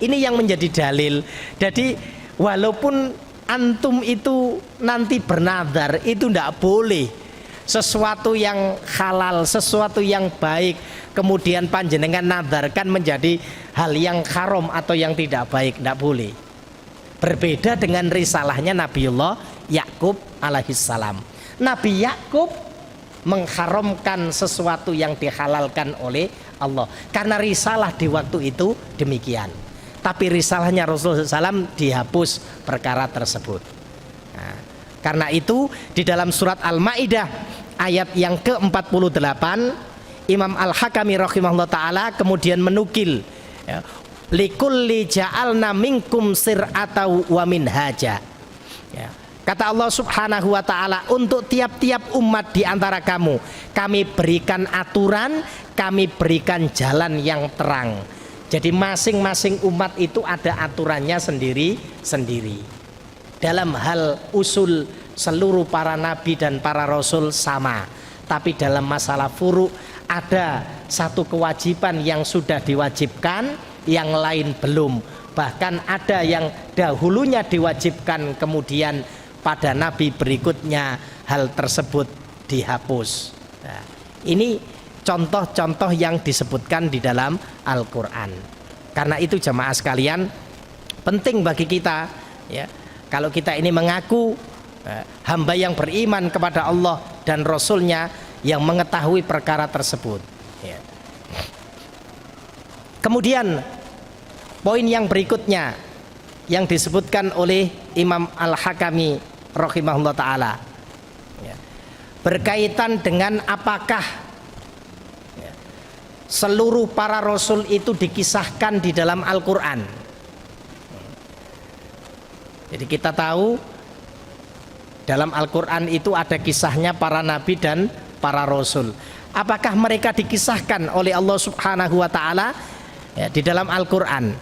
Ini yang menjadi dalil. Jadi walaupun antum itu nanti bernadar, itu tidak boleh sesuatu yang halal, sesuatu yang baik kemudian panjenengan nadarkan menjadi hal yang haram atau yang tidak baik, tidak boleh. Berbeda dengan risalahnya Nabiullah Yakub alaihissalam. Nabi Yakub mengharamkan sesuatu yang dihalalkan oleh Allah, karena risalah di waktu itu demikian. tapi risalahnya Rasulullah SAW dihapus perkara tersebut. Nah, karena itu di dalam surat Al-Maidah ayat yang ke-48 Imam Al-Hakami rahimahullah ta'ala kemudian menukil ya, likulli ja'alna minkum sir'atau wa minhaja ya. Kata Allah subhanahu wa ta'ala, untuk tiap-tiap umat di antara kamu kami berikan aturan, kami berikan jalan yang terang. Jadi masing-masing umat itu ada aturannya sendiri-sendiri. Dalam hal usul seluruh para nabi dan para rasul sama. Tapi dalam masalah furu ada satu kewajiban yang sudah diwajibkan, yang lain belum. Bahkan ada yang dahulunya diwajibkan, kemudian pada nabi berikutnya hal tersebut dihapus. Nah, ini contoh-contoh yang disebutkan di dalam Al-Quran. Karena itu jamaah sekalian, penting bagi kita ya, kalau kita ini mengaku hamba yang beriman kepada Allah dan Rasulnya, yang mengetahui perkara tersebut ya. Kemudian poin yang berikutnya yang disebutkan oleh Imam Al-Hakami rahimahullah ta'ala ya, berkaitan dengan apakah seluruh para rasul itu dikisahkan di dalam Al-Quran. Jadi kita tahu dalam Al-Quran itu ada kisahnya para nabi dan para rasul. Apakah mereka dikisahkan oleh Allah subhanahu wa ta'ala ya, di dalam Al-Quran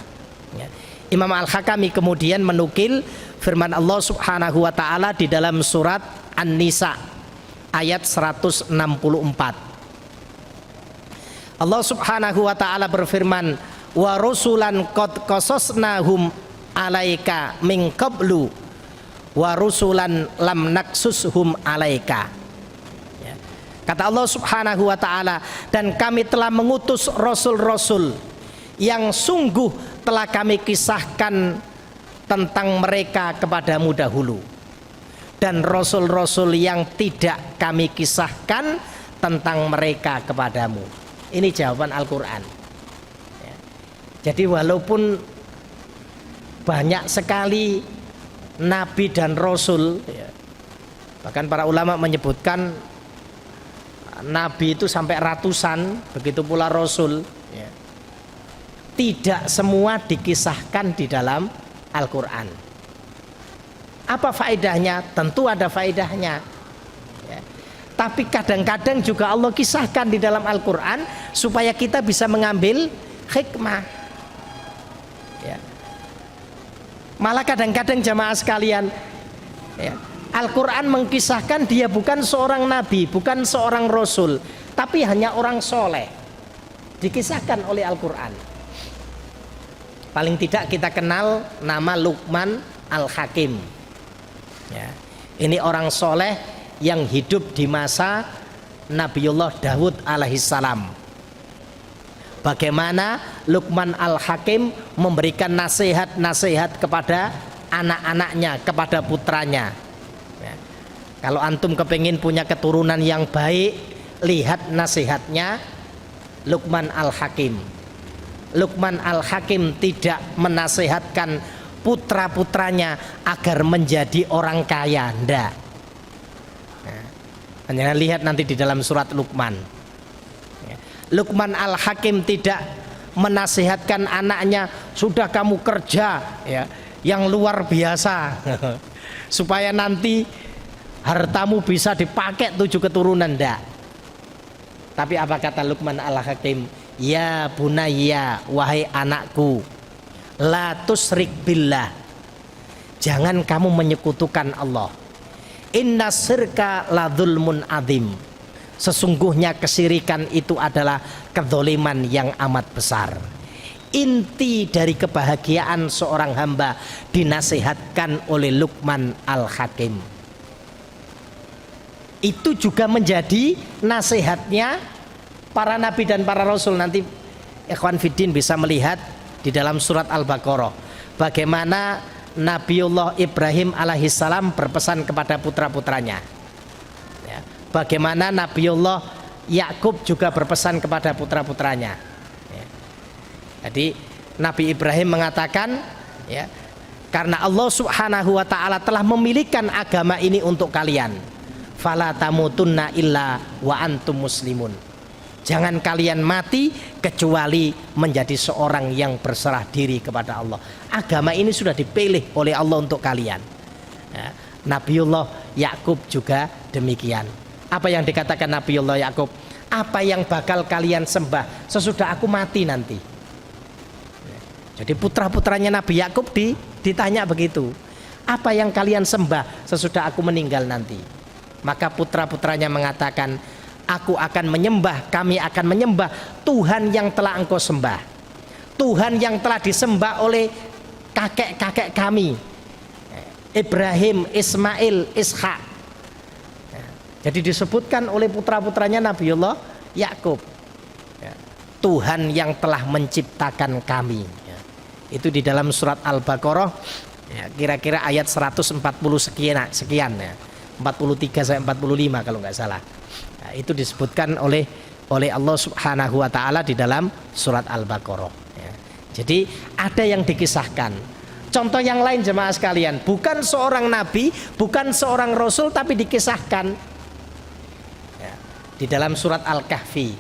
ya. Imam Al-Hakami kemudian menukil firman Allah subhanahu wa ta'ala di dalam surat An-Nisa ayat 164. Allah subhanahu wa ta'ala berfirman, wa rusulan qad qasasnahum alaika min qablu wa rusulan lam naksushum alaika ya. Kata Allah subhanahu wa ta'ala, dan kami telah mengutus rasul-rasul yang sungguh telah kami kisahkan tentang mereka kepadamu dahulu, dan rasul-rasul yang tidak kami kisahkan tentang mereka kepadamu. Ini jawaban Al-Quran ya. Jadi walaupun banyak sekali nabi dan rasul ya, bahkan para ulama menyebutkan nabi itu sampai ratusan, begitu pula rasul ya, tidak semua dikisahkan di dalam Al-Quran. Apa faedahnya? Tentu ada faedahnya ya. Tapi kadang-kadang juga Allah kisahkan di dalam Al-Quran supaya kita bisa mengambil hikmah ya. Malah kadang-kadang jamaah sekalian ya, Al-Quran mengkisahkan dia bukan seorang nabi, bukan seorang rasul, tapi hanya orang soleh dikisahkan oleh Al-Quran. Paling tidak kita kenal nama Luqman Al-Hakim ya. Ini orang soleh yang hidup di masa Nabiullah Daud alaihissalam. Bagaimana Luqman Al-Hakim memberikan nasihat-nasihat kepada anak-anaknya, kepada putranya ya. Kalau antum kepingin punya keturunan yang baik, lihat nasihatnya Luqman Al-Hakim. Luqman Al-Hakim tidak menasihatkan putra-putranya agar menjadi orang kaya, enggak. Hanya lihat nanti di dalam surat Luqman. Luqman Al-Hakim tidak menasihatkan anaknya, sudah kamu kerja ya, yang luar biasa supaya nanti hartamu bisa dipakai 7 keturunan, enggak. Tapi apa kata Luqman Al-Hakim? Ya bunayya, wahai anakku, la tusyrik billah, jangan kamu menyekutukan Allah. Inna syirka la dzulmun adzim, sesungguhnya kesyirikan itu adalah kedzaliman yang amat besar. Inti dari kebahagiaan seorang hamba dinasihatkan oleh Luqman Al-Hakim. Itu juga menjadi nasihatnya para nabi dan para rasul. Nanti ikhwan fiddin bisa melihat di dalam surat Al-Baqarah bagaimana Nabiullah Ibrahim alaihissalam berpesan kepada putra-putranya ya. Bagaimana Nabiullah Yakub juga berpesan kepada putra-putranya ya. Jadi Nabi Ibrahim mengatakan, ya, karena Allah Subhanahu wa taala telah memilihkan agama ini untuk kalian. Fala tamutunna illa wa antum muslimun. Jangan kalian mati kecuali menjadi seorang yang berserah diri kepada Allah. Agama ini sudah dipilih oleh Allah untuk kalian. Ya, Nabiullah Yakub juga demikian. Apa yang dikatakan Nabiullah Yakub? Apa yang bakal kalian sembah sesudah aku mati nanti? Jadi putra-putranya Nabi Yakub ditanya begitu. Apa yang kalian sembah sesudah aku meninggal nanti? Maka putra-putranya mengatakan, aku akan menyembah, kami akan menyembah Tuhan yang telah engkau sembah, Tuhan yang telah disembah oleh kakek-kakek kami, Ibrahim, Ismail, Ishak. Jadi disebutkan oleh putra-putranya Nabiullah Yakub, Tuhan yang telah menciptakan kami. Itu di dalam surat Al-Baqarah, kira-kira ayat 140 sekian ya. 43 sampai 45 kalau nggak salah. Nah, itu disebutkan oleh Allah Subhanahu wa taala di dalam surat Al-Baqarah ya. Jadi ada yang dikisahkan. Contoh yang lain jemaah sekalian, bukan seorang nabi, bukan seorang rasul, tapi dikisahkan ya, di dalam surat Al-Kahfi.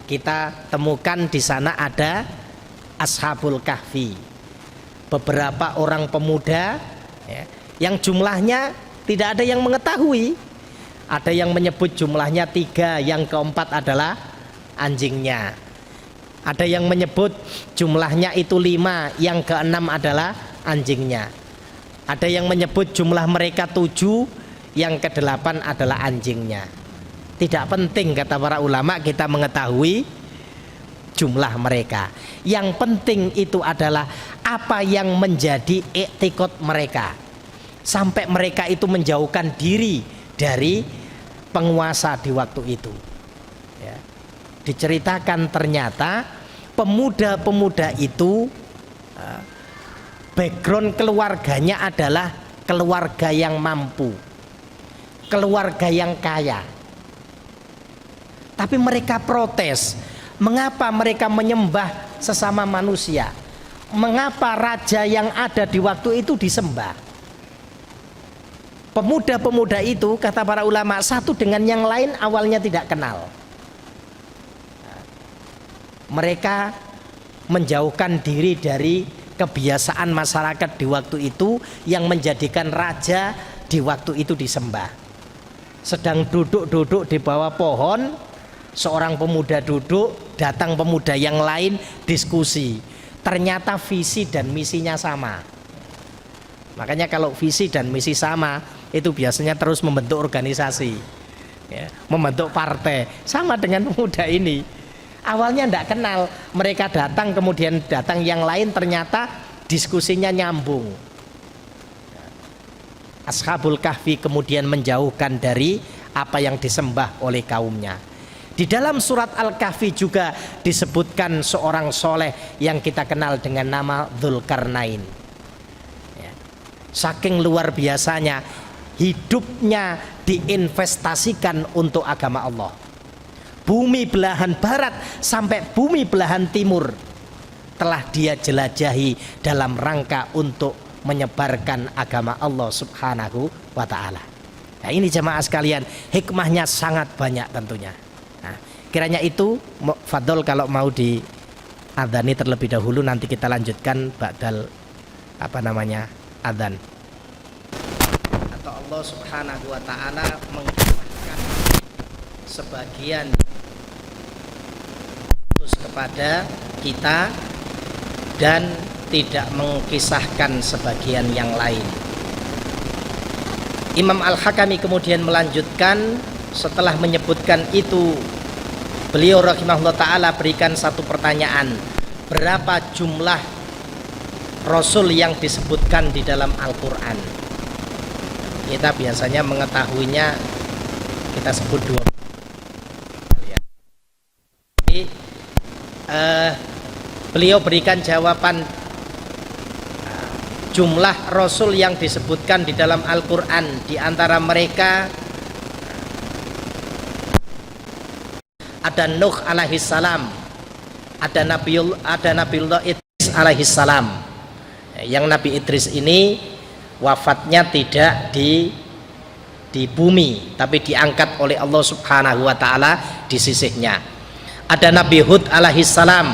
Kita temukan di sana ada Ashabul Kahfi, beberapa orang pemuda ya, yang jumlahnya tidak ada yang mengetahui. Ada yang menyebut jumlahnya 3, yang keempat adalah anjingnya. Ada yang menyebut jumlahnya itu 5, yang keenam adalah anjingnya. Ada yang menyebut jumlah mereka 7, yang ke-8 adalah anjingnya. Tidak penting kata para ulama kita mengetahui jumlah mereka. Yang penting itu adalah apa yang menjadi i'tiqad mereka, sampai mereka itu menjauhkan diri dari penguasa di waktu itu ya. Diceritakan ternyata pemuda-pemuda itu background keluarganya adalah keluarga yang mampu, keluarga yang kaya. Tapi mereka protes. Mengapa mereka menyembah sesama manusia? Mengapa raja yang ada di waktu itu disembah? Pemuda-pemuda itu kata para ulama, satu dengan yang lain awalnya tidak kenal. Mereka menjauhkan diri dari kebiasaan masyarakat di waktu itu yang menjadikan raja di waktu itu disembah. Sedang duduk-duduk di bawah pohon, seorang pemuda duduk, datang pemuda yang lain diskusi. Ternyata visi dan misinya sama. Makanya kalau visi dan misi sama, itu biasanya terus membentuk organisasi ya, membentuk partai. Sama dengan pemuda ini, awalnya tidak kenal, mereka datang, kemudian datang yang lain, ternyata diskusinya nyambung. Ashabul Kahfi kemudian menjauhkan dari apa yang disembah oleh kaumnya. Di dalam surat Al-Kahfi juga disebutkan seorang soleh yang kita kenal dengan nama Dzulkarnain ya. Saking luar biasanya hidupnya diinvestasikan untuk agama Allah. Bumi belahan barat sampai bumi belahan timur telah dia jelajahi dalam rangka untuk menyebarkan agama Allah Subhanahu wa ta'ala. Nah, ini jemaah sekalian, hikmahnya sangat banyak tentunya. Nah, kiranya itu fadol kalau mau diadzani terlebih dahulu, nanti kita lanjutkan ba'dal adzan. Atau Allah Subhanahu wa ta'ala menghikmahkan sebagian khusus kepada kita dan tidak mengkisahkan sebagian yang lain. Imam Al-Hakami kemudian melanjutkan setelah menyebutkan itu, beliau rahimahullah ta'ala berikan satu pertanyaan, berapa jumlah Rasul yang disebutkan di dalam Al-Quran? Kita biasanya mengetahuinya, kita sebut 2. Jadi, beliau berikan jawaban jumlah Rasul yang disebutkan di dalam Al-Quran. Di antara mereka ada Nuh alaihissalam, ada Nabiullah Idris alaihi salam. Yang Nabi Idris ini wafatnya tidak di bumi, tapi diangkat oleh Allah Subhanahu wa taala di sisihnya. Ada Nabi Hud alaihi salam,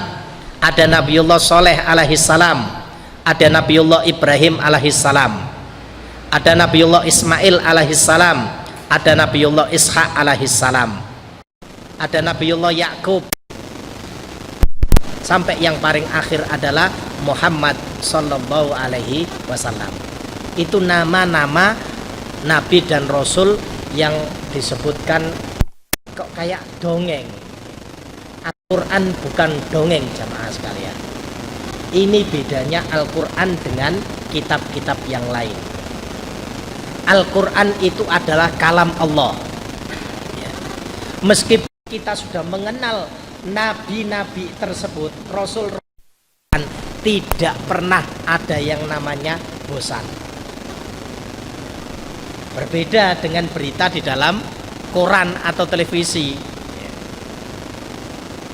ada Nabiullah Soleh alaihi salam, ada Nabiullah Ibrahim alaihi salam, ada Nabiullah Ismail alaihi salam, ada Nabiullah Ishak alaihi salam, ada Nabiullah Yakub, sampai yang paling akhir adalah Muhammad sallallahu alaihi wasallam. Itu nama-nama nabi dan rasul yang disebutkan kok kayak dongeng. Al-Quran bukan dongeng jamaah sekalian. Ini bedanya Al-Quran dengan kitab-kitab yang lain. Al-Quran itu adalah kalam Allah. Meskipun kita sudah mengenal nabi-nabi tersebut, rasul, tidak pernah ada yang namanya bosan. Berbeda dengan berita di dalam koran atau televisi.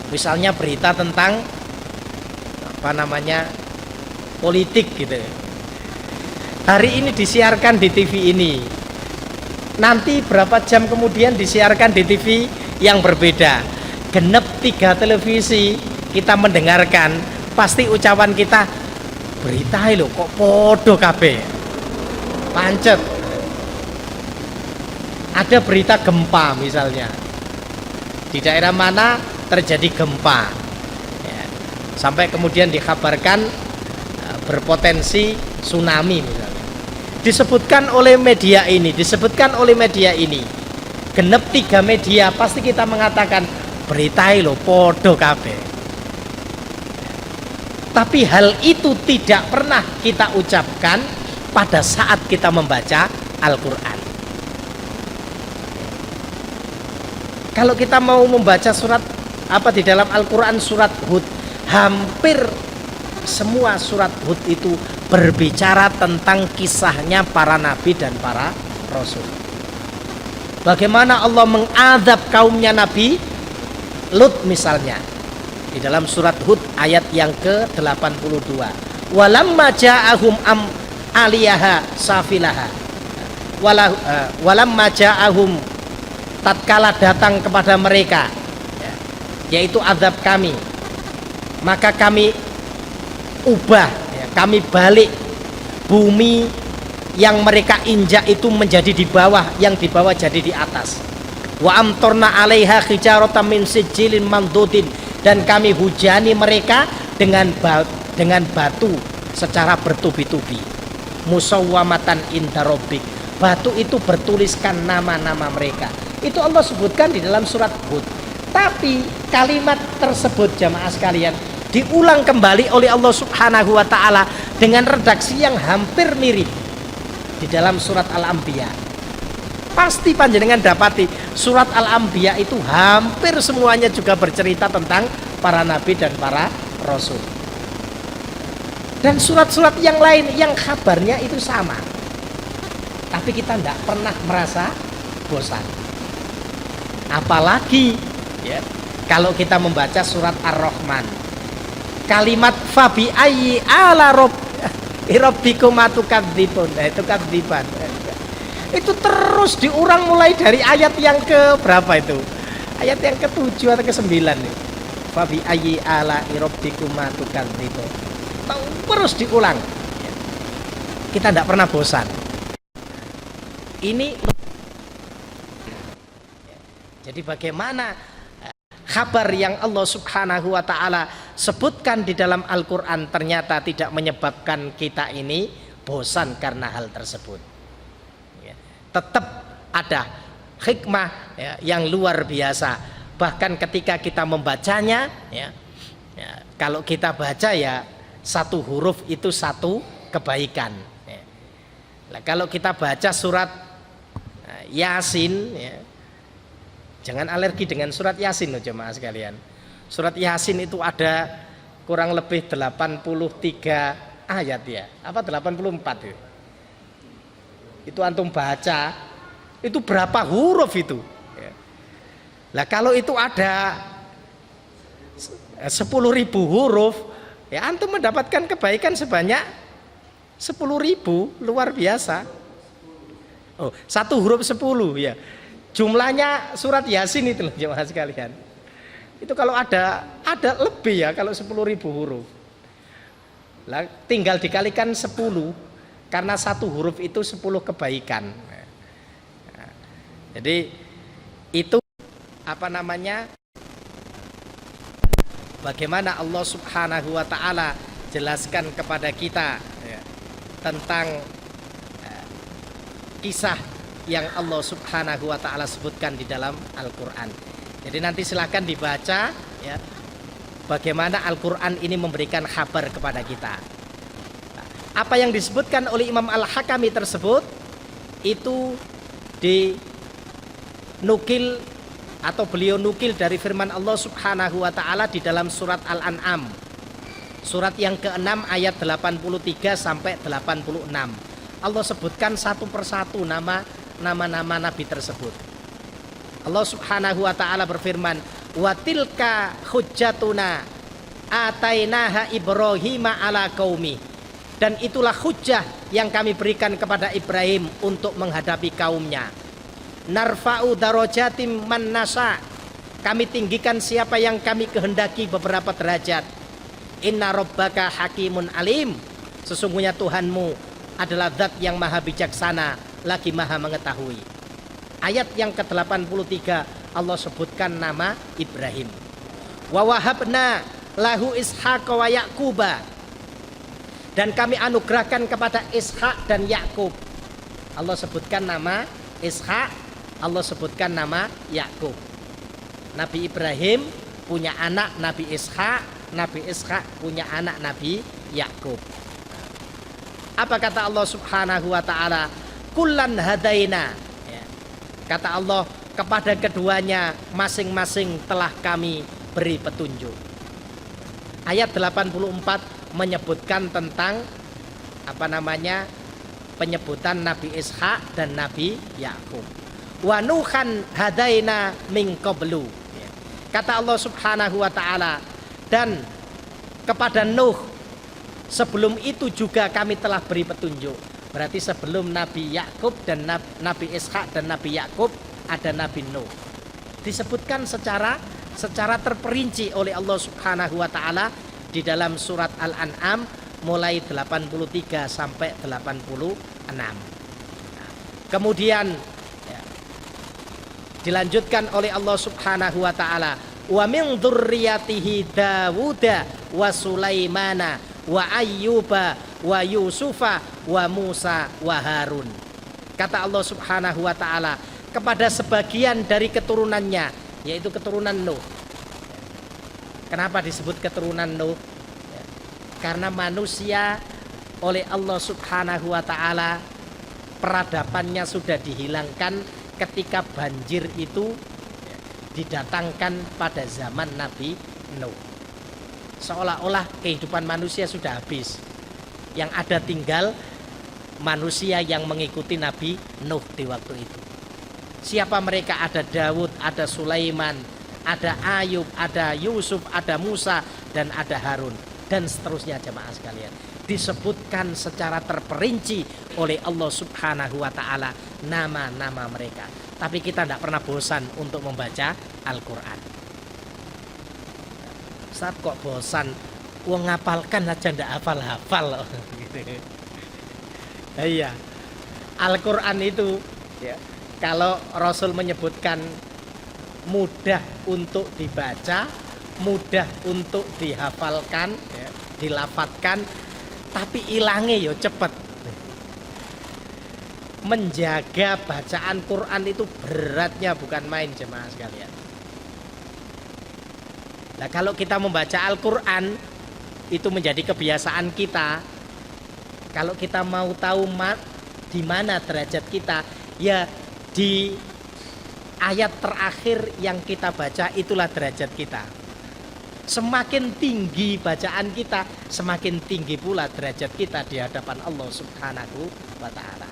Misalnya berita tentang politik gitu. Hari ini disiarkan di TV ini, nanti berapa jam kemudian disiarkan di TV yang berbeda. Genep 3 televisi kita mendengarkan, pasti ucapan kita berita lho kok podo kabeh, pancet. Ada berita gempa misalnya, di daerah mana terjadi gempa ya, sampai kemudian dikabarkan berpotensi tsunami misalnya, disebutkan oleh media ini, genep 3 media, pasti kita mengatakan berita lho podo kabeh. Tapi hal itu tidak pernah kita ucapkan pada saat kita membaca Al-Quran. Kalau kita mau membaca surat di dalam Al-Quran, surat Hud, hampir semua surat Hud itu berbicara tentang kisahnya para nabi dan para rasul. Bagaimana Allah mengadab kaumnya Nabi Lut misalnya, di dalam surat Hud ayat yang ke-82. Walamma ja'ahum aliyaha safilaha. Walamma ja'ahum, tatkala datang kepada mereka, yaitu azab kami, maka kami ubah, kami balik bumi yang mereka injak itu menjadi di bawah, yang di bawah jadi di atas. Wa amtorna 'alaiha hijaratan min sijilin mandudin, dan kami hujani mereka dengan batu secara bertubi-tubi. Musawwamatan inda rabbik, batu itu bertuliskan nama-nama mereka. Itu Allah sebutkan di dalam surat Hud. Tapi kalimat tersebut jamaah sekalian diulang kembali oleh Allah Subhanahu wa taala dengan redaksi yang hampir mirip di dalam surat Al-Anbiya. Pasti panjenengan dapati surat Al-Anbiya itu hampir semuanya juga bercerita tentang para nabi dan para rasul. Dan surat-surat yang lain yang kabarnya itu sama, tapi kita tidak pernah merasa bosan. Apalagi kalau kita membaca surat Ar-Rahman, kalimat fabi ayyi ala rabbikum atukadzibun, itu kadziban. Itu terus diulang mulai dari ayat yang ke berapa itu? Ayat yang ke-7 atau ke-9 nih. Fabi ayyi ala rabbikum atukadzibun. Terus diulang. Kita tidak pernah bosan. Ini jadi bagaimana kabar yang Allah Subhanahu wa taala sebutkan di dalam Al-Qur'an ternyata tidak menyebabkan kita ini bosan karena hal tersebut. Tetap ada hikmah yang luar biasa. Bahkan ketika kita membacanya, kalau kita baca satu huruf itu satu kebaikan. Nah, kalau kita baca surat Yasin, jangan alergi dengan surat Yasin loh jemaah sekalian. Surat Yasin itu ada kurang lebih 83 ayat apa 84 ya. Itu antum baca, itu berapa huruf itu? Nah kalau itu ada 10.000 huruf, ya antum mendapatkan kebaikan sebanyak 10.000, luar biasa. Oh, 1 huruf 10 ya. Jumlahnya surat Yasin itu loh jemaah sekalian. Itu kalau ada lebih ya kalau 10.000 huruf. Lah, tinggal dikalikan 10 karena 1 huruf itu 10 kebaikan. Nah, jadi itu apa namanya? Bagaimana Allah Subhanahu wa taala jelaskan kepada kita ya, tentang kisah yang Allah Subhanahu wa taala sebutkan di dalam Al-Qur'an. Jadi nanti silahkan dibaca ya, bagaimana Al-Qur'an ini memberikan kabar kepada kita. Apa yang disebutkan oleh Imam Al-Hakami tersebut itu dinukil atau beliau nukil dari firman Allah Subhanahu wa taala di dalam surat Al-An'am. Surat yang ke-6 ayat 83 sampai 86. Allah sebutkan satu persatu nama-nama nabi tersebut. Allah Subhanahu wa taala berfirman, "Wa tilka hujjatuna atainaha Ibrahima ala qaumi." Dan itulah hujjah yang kami berikan kepada Ibrahim untuk menghadapi kaumnya. Narfa'u darajatim man nasha. Kami tinggikan siapa yang kami kehendaki beberapa derajat. Inna rabbaka hakimun alim. Sesungguhnya Tuhanmu adalah zat yang maha bijaksana lagi maha mengetahui. Ayat yang ke-83 Allah sebutkan nama Ibrahim. Wa wahabna lahu ishaqa wa yaquba. Dan kami anugerahkan kepada Ishak dan Yakub. Allah sebutkan nama Ishak, Allah sebutkan nama Yakub. Nabi Ibrahim punya anak Nabi Ishak, Nabi Ishak punya anak Nabi Yakub. Apa kata Allah Subhanahu wa taala? Kullan hadaina. Ya. Kata Allah, kepada keduanya masing-masing telah kami beri petunjuk. Ayat 84 menyebutkan tentang apa namanya? Penyebutan Nabi Ishak dan Nabi Yakub. Wa nuhan hadaina min qablu. Kata Allah Subhanahu wa taala, dan kepada Nuh sebelum itu juga kami telah beri petunjuk. Berarti sebelum Nabi Yakub dan Nabi Ishak dan Nabi Yakub ada Nabi Nuh. Disebutkan secara terperinci oleh Allah Subhanahu wa taala di dalam surat Al-An'am mulai 83 sampai 86. Kemudian dilanjutkan oleh Allah Subhanahu wa taala, wa min dzurriyyatihi Dawuda wa Sulaimana wa Ayyuba wa Yusufa wa Musa wa Harun. Kata Allah Subhanahu wa taala, kepada sebagian dari keturunannya, yaitu keturunan Nuh. Kenapa disebut keturunan Nuh? Karena manusia oleh Allah Subhanahu wa taala peradabannya sudah dihilangkan ketika banjir itu didatangkan pada zaman Nabi Nuh. Seolah-olah kehidupan manusia sudah habis. Yang ada tinggal manusia yang mengikuti Nabi Nuh di waktu itu. Siapa mereka? Ada Dawud, ada Sulaiman, ada Ayub, ada Yusuf, ada Musa, dan ada Harun, dan seterusnya jemaah sekalian. Disebutkan secara terperinci oleh Allah Subhanahu wa taala nama-nama mereka. Tapi kita tidak pernah bosan untuk membaca Al-Qur'an. Ustaz kok bosan? Wong ngapalkan aja ndak hafal-hafal. Gitu. Iya. Al-Qur'an itu ya, kalau Rasul menyebutkan mudah untuk dibaca, mudah untuk dihafalkan, ya, dilafadzkan, tapi ilangnya yo cepet. Menjaga bacaan Quran itu beratnya bukan main jemaah sekalian. Nah, kalau kita membaca Al-Quran itu menjadi kebiasaan kita. Kalau kita mau tahu di mana derajat kita, ya di ayat terakhir yang kita baca itulah derajat kita. Semakin tinggi bacaan kita, semakin tinggi pula derajat kita di hadapan Allah Subhanahu wa taala.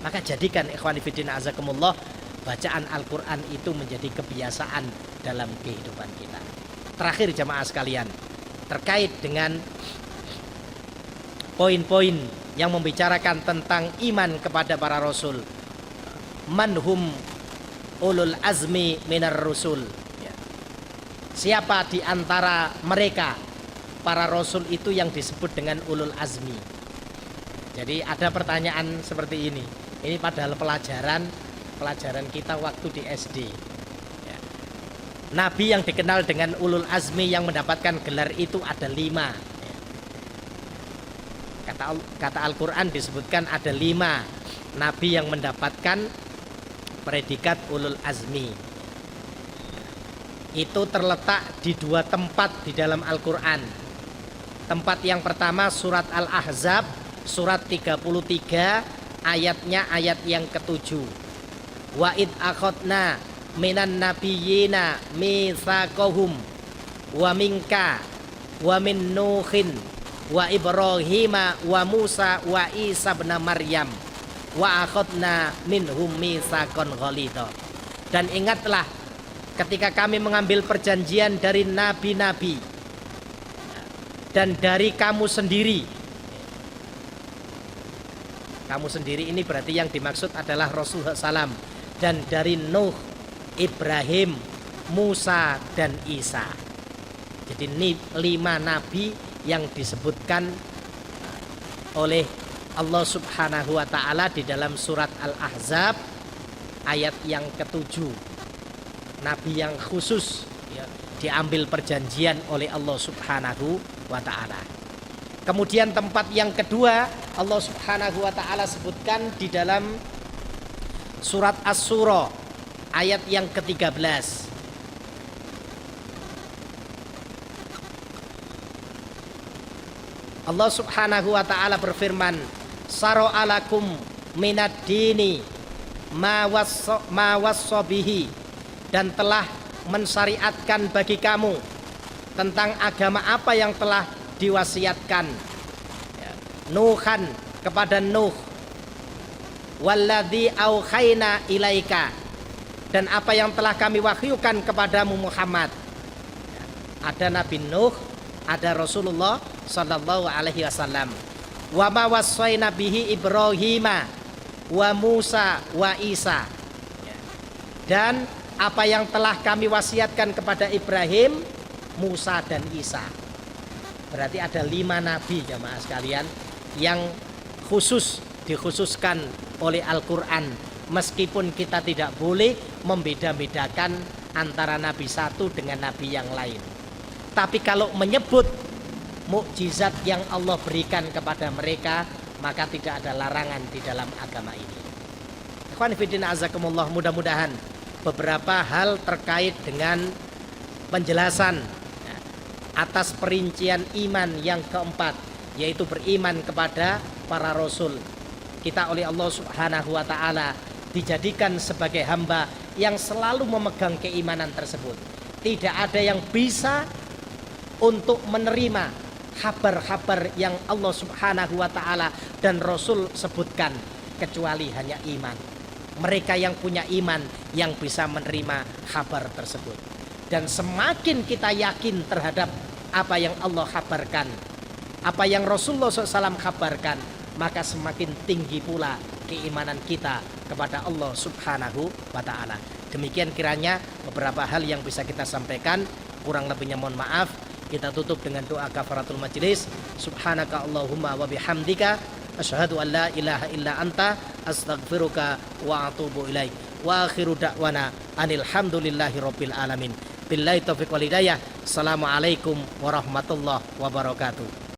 Maka jadikan ikhwan fillah azakumullah, bacaan Al-Qur'an itu menjadi kebiasaan dalam kehidupan kita. terakhir jamaah sekalian, terkait dengan poin-poin yang membicarakan tentang iman kepada para rasul. Manhum ulul azmi minar rusul. Siapa di antara mereka para rasul itu yang disebut dengan ulul azmi? Jadi ada pertanyaan seperti ini. Ini padahal pelajaran kita waktu di SD. Nabi yang dikenal dengan ulul azmi yang mendapatkan gelar itu ada 5. Kata Al-Quran disebutkan ada 5 Nabi yang mendapatkan predikat ulul azmi. Itu terletak di 2 tempat di dalam Al-Quran. Tempat yang pertama surat Al-Ahzab, surat 33, ayatnya ayat yang ke-7. Wa id akhadna minan nabiyyina mitsaqahum wa minka wa min Nuhin wa Ibrahima wa Musa wa Isa bin Maryam wa akhadna minhum mitsaqan ghalidha. Dan ingatlah ketika kami mengambil perjanjian dari nabi-nabi dan dari kamu sendiri. Kamu sendiri ini berarti yang dimaksud adalah Rasulullah SAW. Dan dari Nuh, Ibrahim, Musa, dan Isa. Jadi ini 5 nabi yang disebutkan oleh Allah Subhanahu wa ta'ala di dalam surat Al-Ahzab ayat yang ke-7. Nabi yang khusus diambil perjanjian oleh Allah Subhanahu wa ta'ala. Kemudian tempat yang kedua Allah Subhanahu wa ta'ala sebutkan di dalam surat Asy-Syura ayat yang ke-13. Allah Subhanahu wa ta'ala berfirman, "Sara'alakum minad dini ma wassa bihi," dan telah mensyariatkan bagi kamu tentang agama apa yang telah diwasiatkan Nuhan kepada Nuh, walladzi auhayna ilaika, dan apa yang telah kami wahyukan kepadamu Muhammad. Ada Nabi Nuh, ada Rasulullah sallallahu alaihi wasallam. Wa ma wassayna bihi Ibrahima wa Musa wa Isa, dan apa yang telah kami wasiatkan kepada Ibrahim, Musa dan Isa. Berarti ada 5 nabi jamaah sekalian yang dikhususkan oleh Al-Quran. Meskipun kita tidak boleh membeda-bedakan antara nabi satu dengan nabi yang lain, tapi kalau menyebut mukjizat yang Allah berikan kepada mereka, maka tidak ada larangan di dalam agama ini. Ikhwan fillah azakumullah, mudah-mudahan beberapa hal terkait dengan penjelasan atas perincian iman yang keempat, yaitu beriman kepada para rasul. Kita oleh Allah Subhanahu wa ta'ala dijadikan sebagai hamba yang selalu memegang keimanan tersebut. Tidak ada yang bisa untuk menerima kabar-kabar yang Allah Subhanahu wa ta'ala dan Rasul sebutkan kecuali hanya iman. Mereka yang punya iman yang bisa menerima kabar tersebut. Dan semakin kita yakin terhadap apa yang Allah kabarkan, apa yang Rasulullah SAW kabarkan, maka semakin tinggi pula keimanan kita kepada Allah Subhanahu wa ta'ala. Demikian kiranya beberapa hal yang bisa kita sampaikan, kurang lebihnya mohon maaf. Kita tutup dengan doa kafaratul majlis. Subhanaka Allahumma wa bihamdika asyhadu an la ilaha illa anta astaghfiruka wa atubu ilaik. Wa akhiru da'wana anil hamdulillahi rabbil alamin. Billahi taufiq wal hidayah. Assalamualaikum warahmatullahi wabarakatuh.